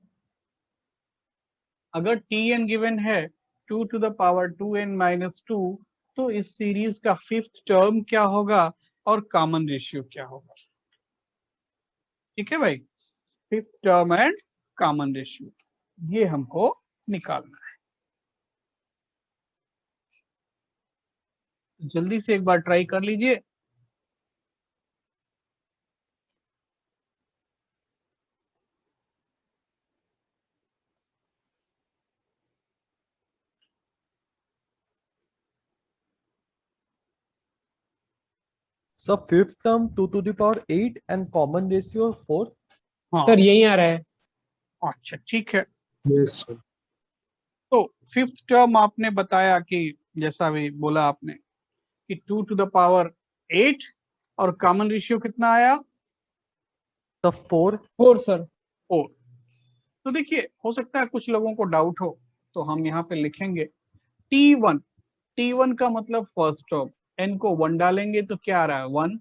अगर Tn given है 2 to the power 2n minus 2 तो इस series का fifth term क्या होगा और कॉमन रेशियो क्या होगा? ठीक है भाई, fifth term and common ratio ये हमको निकालना है। जल्दी से एक बार ट्राई कर लीजिए। Sir fifth term 2 to the power 8 and common ratio 4। हाँ सर यही आ रहा है। अच्छा ठीक है, Yes, sir. तो फिफ्थ टर्म आपने बताया कि जैसा भी बोला आपने कि 2 to the power 8 और कॉमन रेशियो कितना आया? सर 4। 4 सर। 4। तो देखिए, हो सकता है कुछ लोगों को डाउट हो, तो हम यहाँ पे लिखेंगे T1। T1 का मतलब फर्स्ट टर्म, n को 1 डालेंगे तो क्या आ रहा है 1।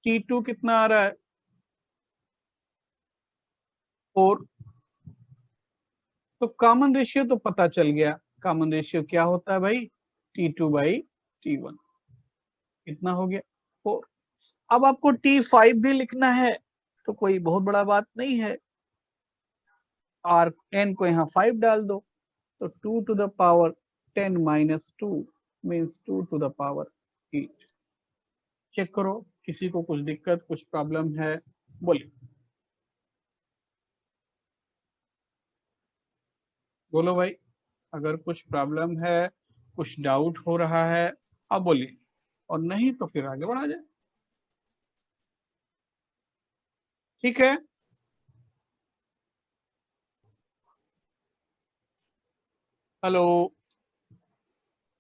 T2 कितना आ रहा है 4। तो कॉमन रेशियो तो पता चल गया, कॉमन रेशियो क्या होता है भाई, T2 बाई T1। कितना हो गया 4। अब आपको T5 भी लिखना है तो कोई बहुत बड़ा बात नहीं है, और n को यहाँ 5 डाल दो तो 2 to the power 10 minus 2 means 2 to the power 8। Check करो, किसी को कुछ दिक्कत, कुछ प्रॉब्लम है? बोलिए, बोलो भाई, अगर कुछ प्रॉब्लम है, कुछ डाउट हो रहा है, आप बोलिए, और नहीं तो फिर आगे बढ़ा जाए। ठीक है, hello,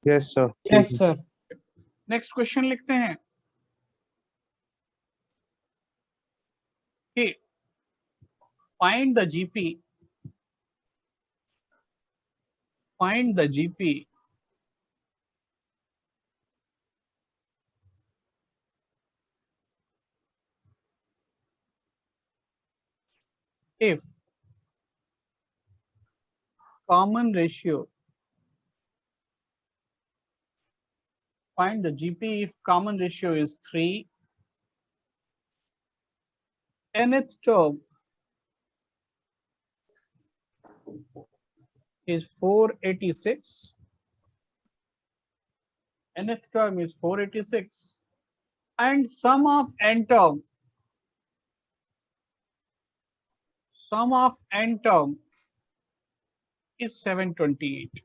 Yes, sir. Yes sir. Next question लिखते हैं कि find the GP, find the GP if common ratio, find the GP if common ratio is 3, nth term is 486, nth term is 486, and sum of n term, sum of n term is 728।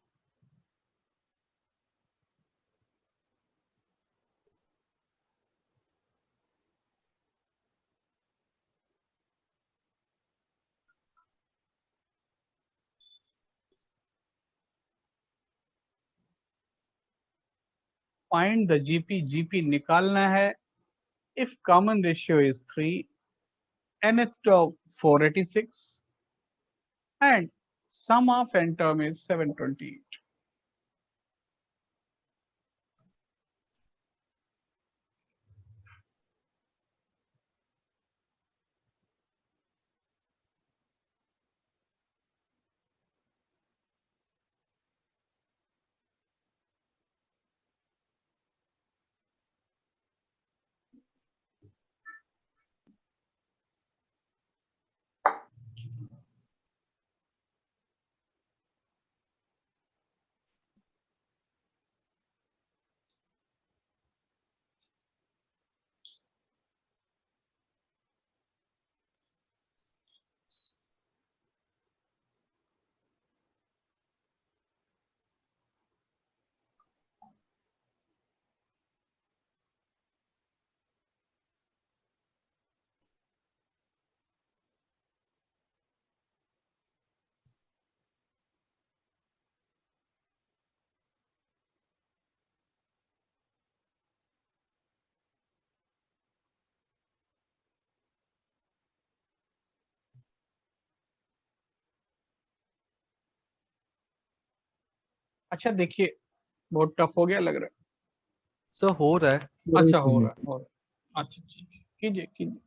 Find the GP, GP निकालना है। If common ratio is 3, nth term 486 and sum of n term is 728. अच्छा देखिए, बहुत tough हो गया लग रहा sir हो रहा है। है। अच्छा हो रहा है, हो रहा है। अच्छा ठीक है, कीजिए कीजिए।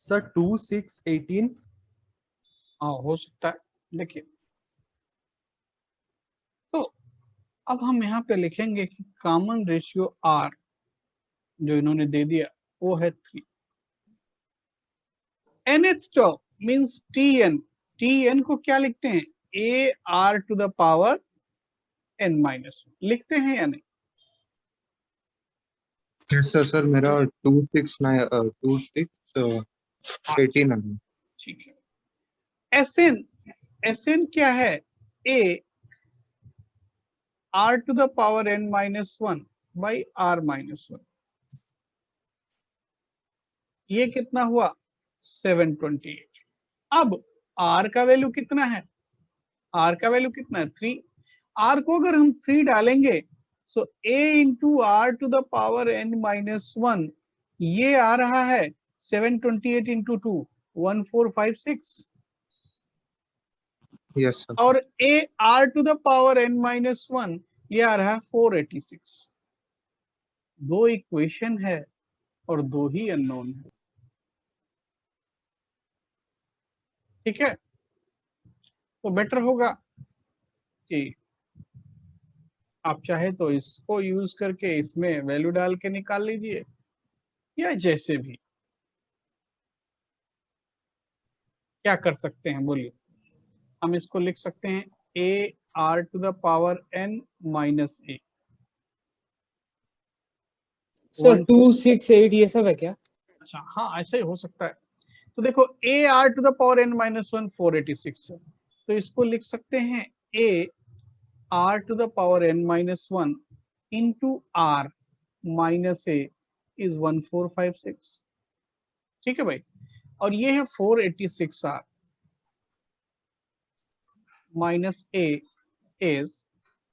सर 2 6 18। हाँ हो सकता है। देखिए, तो अब हम यहाँ पे लिखेंगे कि कॉमन रेशियो आर जो इन्होंने दे दिया वो है 3। nth term means tn, tn को क्या लिखते हैं, a r to the power n minus, लिखते हैं या नहीं? Yes sir. सर मेरा 18 आ गया। ठीक है। sn क्या है, a r to the power n minus 1 by r minus 1। ये कितना हुआ, 728। अब r का वैल्यू कितना है, r का वैल्यू कितना है 3। r को अगर हम 3 डालेंगे so a into R to the power n minus 1, ये आ रहा है 728 इंटू 2 1456, यस सर। और a r to the power n minus 1 ये आ रहा है 486। दो इक्वेशन है और दो ही अननोन है। ठीक है, तो बेटर होगा कि आप चाहे तो इसको यूज करके इसमें वैल्यू डाल के निकाल लीजिए, या जैसे भी क्या कर सकते हैं बोलिए। हम इसको लिख सकते हैं a r to the power n minus a। Sir 2 6 8 ये सब है क्या? अच्छा हाँ, ऐसा ही हो सकता है। तो देखो a r to the power n minus 1 486 है, तो इसको लिख सकते हैं a r to the power n minus 1 into r minus a is 1456। ठीक है भाई, और ये है 486r माइनस a इज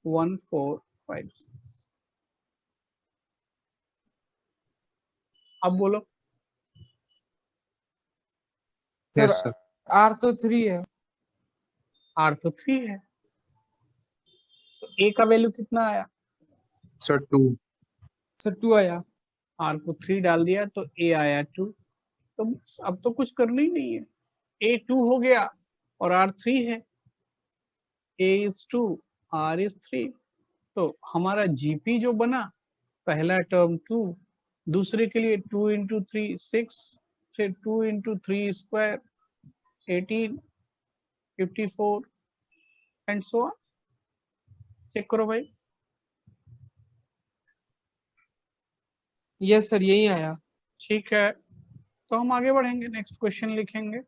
1456। अब बोलो। Sir yes sir. R तो 3 है। r तो 3 है, तो a का वैल्यू कितना आया, सर 2। सर 2 आया। r को 3 डाल दिया तो a आया 2। तो अब तो कुछ करना ही नहीं है, A2 हो गया और R3 है, A is 2, R is 3, तो हमारा GP जो बना, पहला टर्म 2, दूसरे के लिए 2 into 3 6, फिर 2 into 3 square 18, 54 and so on. Check करो भाई। यस सर यही आया। ठीक है, तो हम आगे बढ़ेंगे, नेक्स्ट क्वेश्चन लिखेंगे।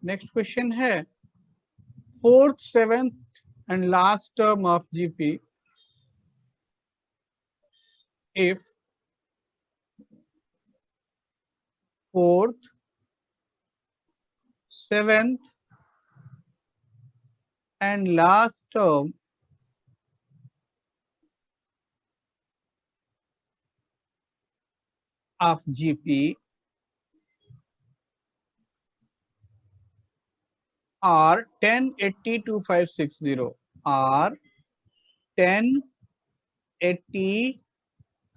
नेक्स्ट क्वेश्चन है fourth, seventh and last term of GP if fourth, seventh and last term of GP are 10, 80, 2560, are 10, 80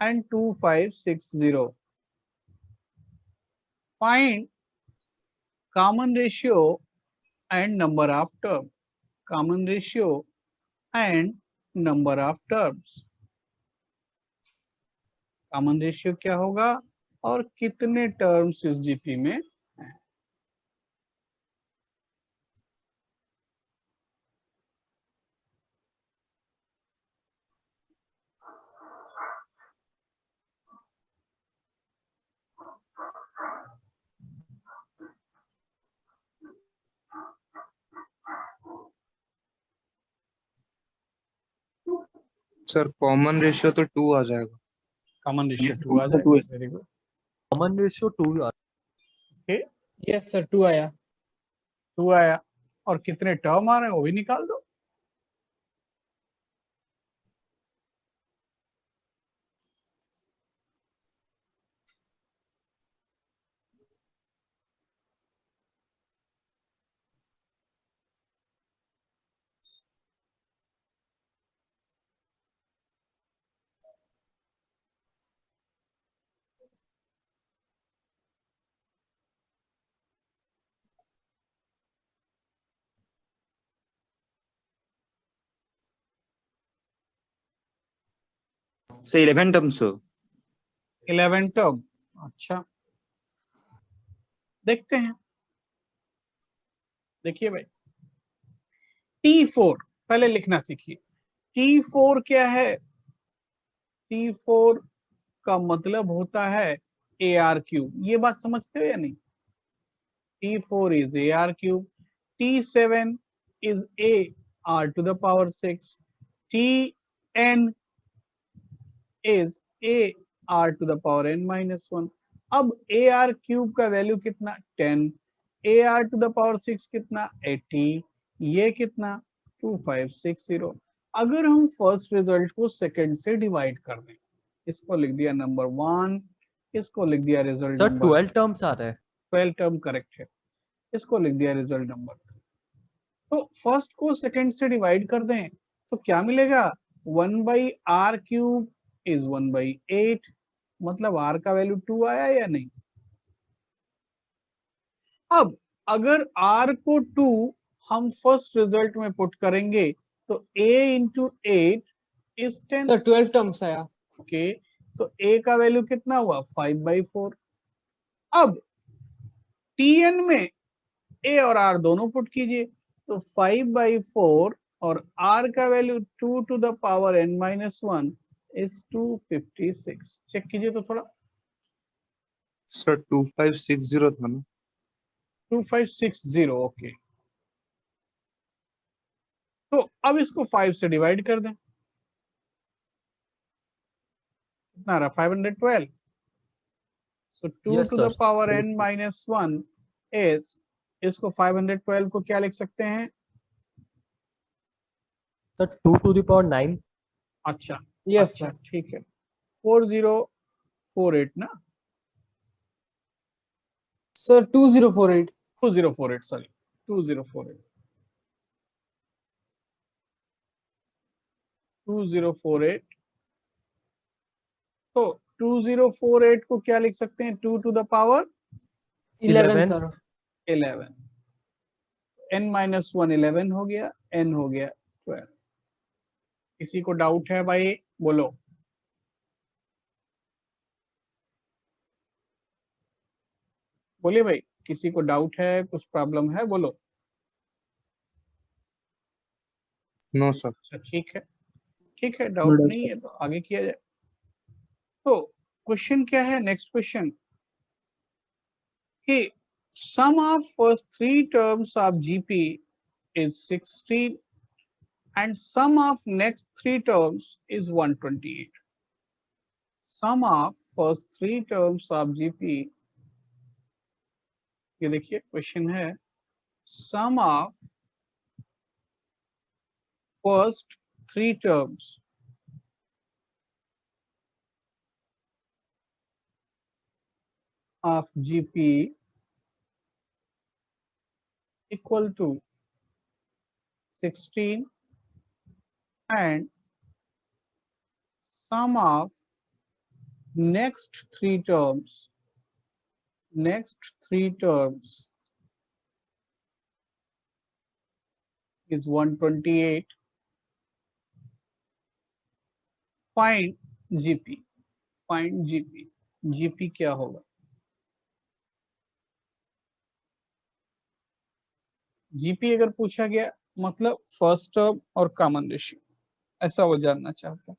and 2560. Find common ratio and number of terms. Common ratio and number of terms. Common ratio क्या होगा और कितने terms इस GP में हैं। Sir common ratio तो 2 आ जाएगा। Common ratio Yes, 2 आ two जाएगा। is- very good. Common ratio 2 yes sir 2 आया। 2 आया और कितने टर्म आ रहे हैं वो भी निकाल दो। So 11 terms हो। 11 टर्म। अच्छा देखते हैं। देखिए भाई T4 पहले लिखना सीखिए। T4 क्या है? T4 का मतलब होता है AR क्यूब। ये बात समझते हो या नहीं? T4 is AR cube. T7 is AR to the power 6. Tn is AR to the power n minus 1. अब AR क्यूब का वैल्यू कितना? 10. AR to the power 6 कितना? 80. ये कितना? 2560. अगर हम फर्स्ट रिजल्ट को सेकंड से डिवाइड कर दें, इसको लिख दिया नंबर 1, इसको लिख दिया रिजल्ट सर नंबर 12 टर्म्स आ रहा है। 12 टर्म करेक्ट है, इसको लिख दिया रिजल्ट नंबर 3। तो फर्स्ट को सेकंड से डिवाइड कर दें तो क्या मिलेगा? 1/r क्यूब इज 1/8, मतलब r का वैल्यू 2 आया या नहीं? अब अगर r को 2 हम फर्स्ट रिजल्ट में पुट करेंगे तो a into 8 is 10। Sir 12 terms आया। ओके, सो a का वैल्यू कितना हुआ? 5/4। अब tn में a और r दोनों पुट कीजिए तो 5/4 और r का value 2 to the power n minus 1 is 256। Check कीजिए तो थोड़ा। सर 2560 था ना। 2560 ओके। तो अब इसको 5 से डिवाइड कर दें, कितना रहा? 512। सो 2 Yes, to the sir. power n minus 1 is, इसको 512 को क्या लिख सकते हैं? Sir 2 to the power 9। अच्छा यस अच्छा सर। ठीक है, 4048 ना, सर 2048। 2048 सॉरी 2048 2048। तो 2048 को क्या लिख सकते हैं? 2 to the power 11 11 sir 11, n minus 1 11 हो गया, n हो गया 12। किसी को डाउट है भाई? बोलो। बोलिए भाई, किसी को डाउट है, कुछ प्रॉब्लम है? बोलो। No sir. अच्छा, ठीक है, डाउट नहीं है तो आगे किया जाए। तो क्वेश्चन क्या है? नेक्स्ट क्वेश्चन कि sum of first three terms of GP is 16 and sum of next three terms is 128. Sum of first three terms of GP, ये देखिए क्वेश्चन है, sum of first three terms of GP equal to 16 and sum of next three terms is 128. Find GP. Find GP. GP क्या होगा? GP अगर पूछा गया मतलब first term और कॉमन रेशियो, ऐसा वो जानना चाहता है।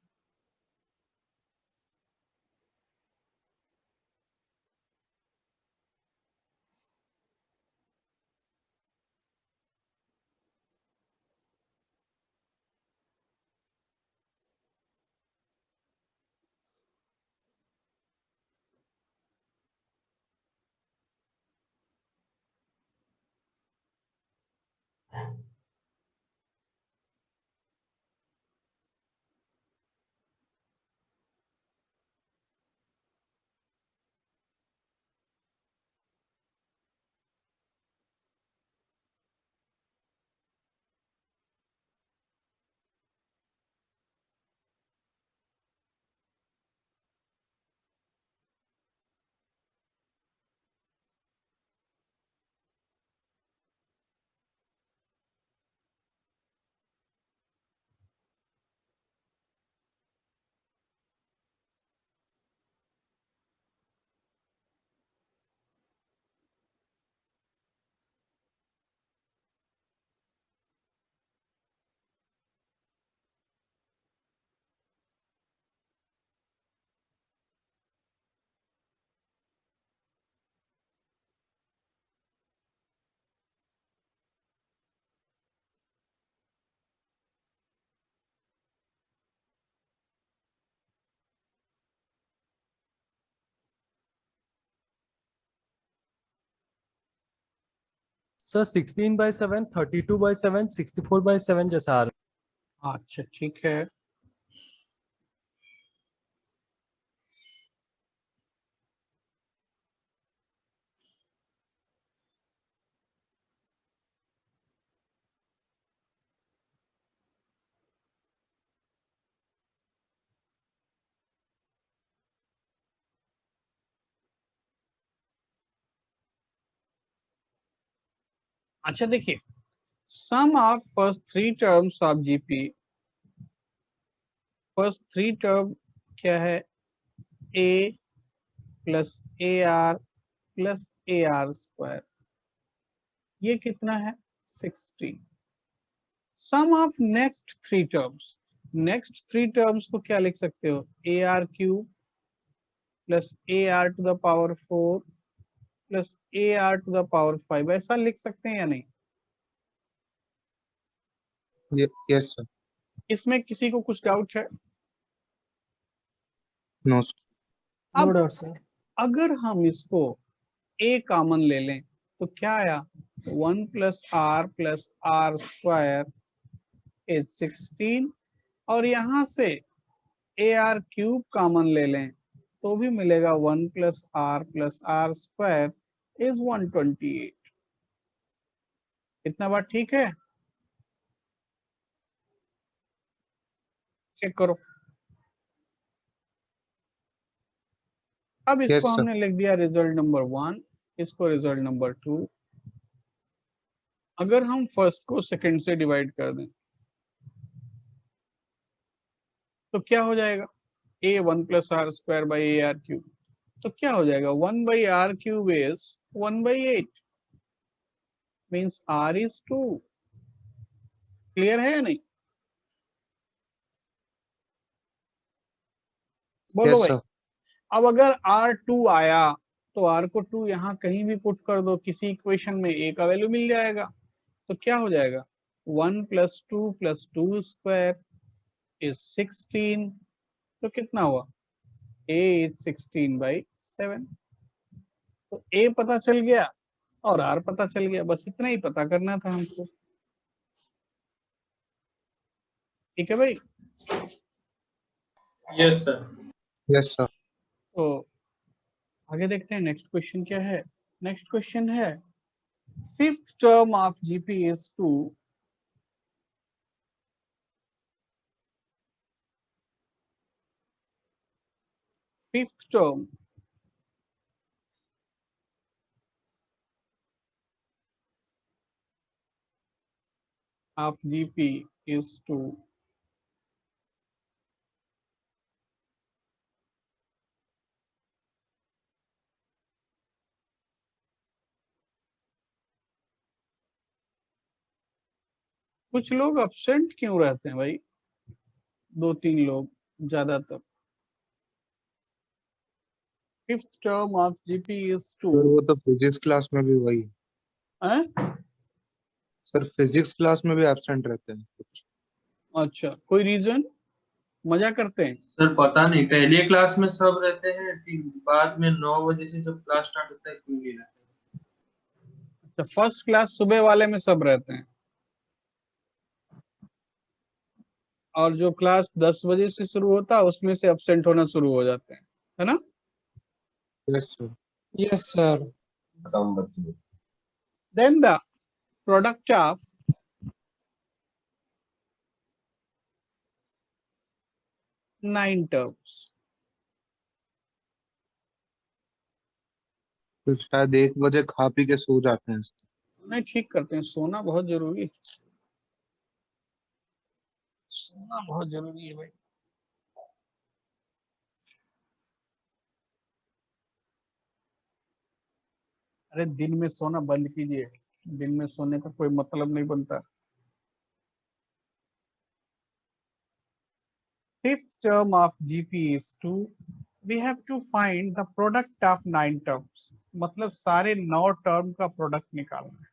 सर 16/7, 32/7, 64/7 जैसा आ रहा है। अच्छा, ठीक है। अच्छा देखिए, sum of first three terms of GP, first three term क्या है? A plus a r plus a are square, ये कितना है? 16। Sum of next three terms, next three terms को क्या लिख सकते हो? A are cube plus a are to the power 4 plus a are to the power 5, ऐसा लिख सकते हैं या नहीं? Yes sir. इसमें किसी को कुछ डाउट है? नो नो अब डाउट सर। अगर हम इसको a कॉमन ले लें तो क्या आया? 1 प्लस आर स्क्वायर इज 16, और यहां से ए आर क्यूब कॉमन ले लें तो भी मिलेगा 1 प्लस आर स्क्वायर इज 128। इतना बात ठीक है? चेक करो। अब यस इसको सर। हमने लिख दिया रिजल्ट नंबर 1, इसको रिजल्ट नंबर 2। अगर हम फर्स्ट को सेकंड से डिवाइड कर दें तो क्या हो जाएगा? A 1 plus R square by A are cube. तो क्या हो जाएगा? 1 by R cube is 1 by 8 means R is 2। Clear है या नहीं? बोलो Yes, भाई। sir. अब अगर R2 आया तो R को 2 यहाँ कहीं भी पुट कर दो, किसी इक्वेशन में A का वैल्यू मिल जाएगा। तो क्या हो जाएगा? 1 प्लस 2 प्लस 2 स्क्वायर इज 16। तो कितना हुआ? A is 16 by 7। तो A पता चल गया और R पता चल गया, बस इतना ही पता करना था हमको। ठीक है भाई। Yes sir. Yes, sir. तो आगे देखते हैं नेक्स्ट क्वेश्चन क्या है। नेक्स्ट क्वेश्चन है fifth term of GP is 2। Fifth term of GP is 2. कुछ लोग absent क्यों रहते हैं भाई? 2-3 लोग ज्यादातर। Fifth term of GP is sir 2. वो तो फिजिक्स क्लास में भी वही है। हैं? सर फिजिक्स क्लास में भी एब्सेंट रहते हैं कुछ। अच्छा, कोई रीजन? मजा करते हैं? सर पता नहीं, पहले क्लास में सब रहते हैं, फिर बाद में 9 बजे से जब क्लास स्टार्ट होता है कोई नहीं रहता। अच्छा, फर्स्ट क्लास सुबह वाले में सब रहते हैं और जो क्लास 10 बजे से शुरू होता है उसमें से absent होना शुरू हो जाते हैं, है ना? Yes sir. Yes, sir. कम बच्चे। Then the product of nine terms. तो शायद 1 बजे खा पी के सो जाते हैं। नहीं, ठीक करते हैं, सोना बहुत जरूरी है। सोना बहुत जरूरी है भाई। अरे दिन में सोना बंद कीजिए, दिन में सोने का कोई मतलब नहीं बनता। Fifth term of GP is 2. We have to find the product of 9 terms. मतलब सारे 9 टर्म का प्रोडक्ट निकालना है।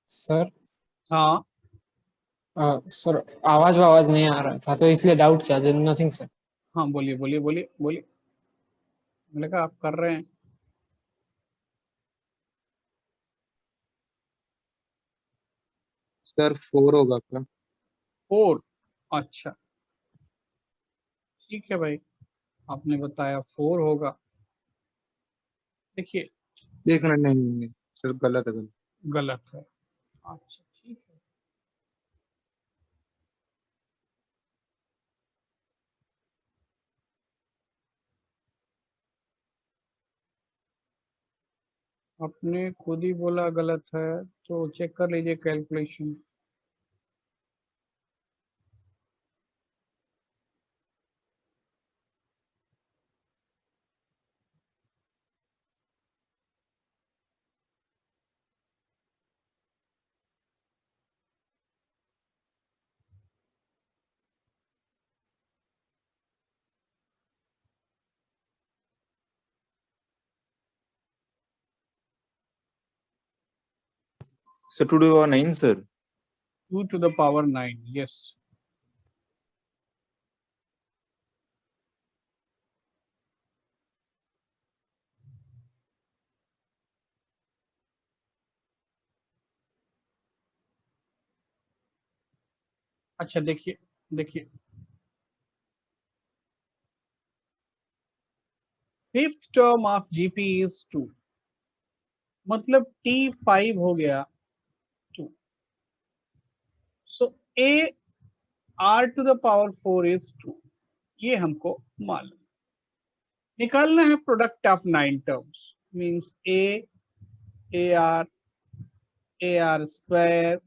सर हाँ सर आवाज आवाज नहीं आ रहा था तो इसलिए डाउट किया। Nothing sir. हाँ, बोलिए बोलिए बोलिए बोलिए। मैंने कहा आप कर रहे हैं। सर 4 होगा क्या? 4। अच्छा ठीक है भाई, आपने बताया 4 होगा। देखिए देखना नहीं सर, गलत है गलत। गलत है। अच्छा ठीक है। आपने खुद ही बोला गलत है तो चेक कर लीजिए calculation. Sir 2 to the power 9 sir 2 to the power 9, yes. अच्छा देखिए देखिए, fifth term of GP is 2, मतलब T5 हो गया 2. सो A R to the power 4 is 2. ये हमको मालूम. निकालना है product of 9 terms, means AR square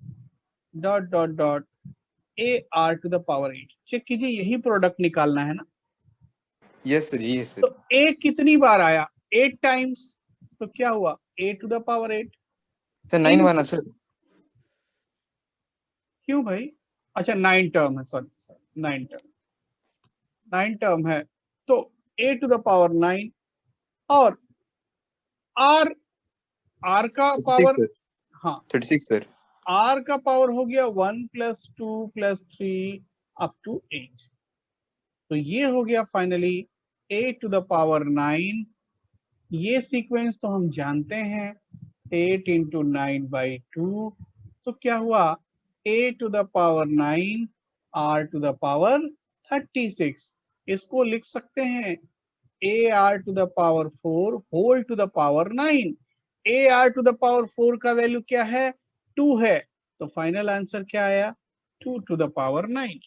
dot dot dot AR to the power 8. Check कीजिए, यही प्रोडक्ट निकालना है ना. यस सर ये सर तो A कितनी बार आया? 8 टाइम्स. तो क्या हुआ? A to the power 8. Sir 9 वाला सर क्यों भाई? अच्छा 9 टर्म है, सॉरी 9 टर्म है. तो A to the power 9 और R का 36 पावर, सर हाँ 36 सर R का पावर हो गया 1 + 2 + 3 अप टू 8. तो ये हो गया finally A to the power 9. ये सीक्वेंस तो हम जानते हैं, 8 × 9/2. तो क्या हुआ? A to the power 9 R to the power 36. इसको लिख सकते हैं AR to the power 4 whole to the power 9. AR to the power 4 का वैल्यू क्या है? 2 है. तो फाइनल आंसर क्या आया? 2 to the power 9.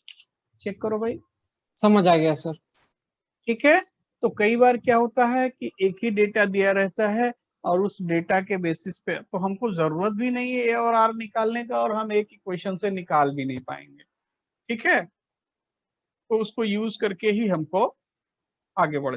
चेक करो भाई. समझ आ गया सर. ठीक है. तो कई बार क्या होता है कि एक ही डेटा दिया रहता है और उस डेटा के बेसिस पे तो हमको जरूरत भी नहीं है ए और आर निकालने का, और हम एक इक्वेशन से निकाल भी नहीं पाएंगे. ठीक है. तो उसको यूज करके ही हमको आगे बढ़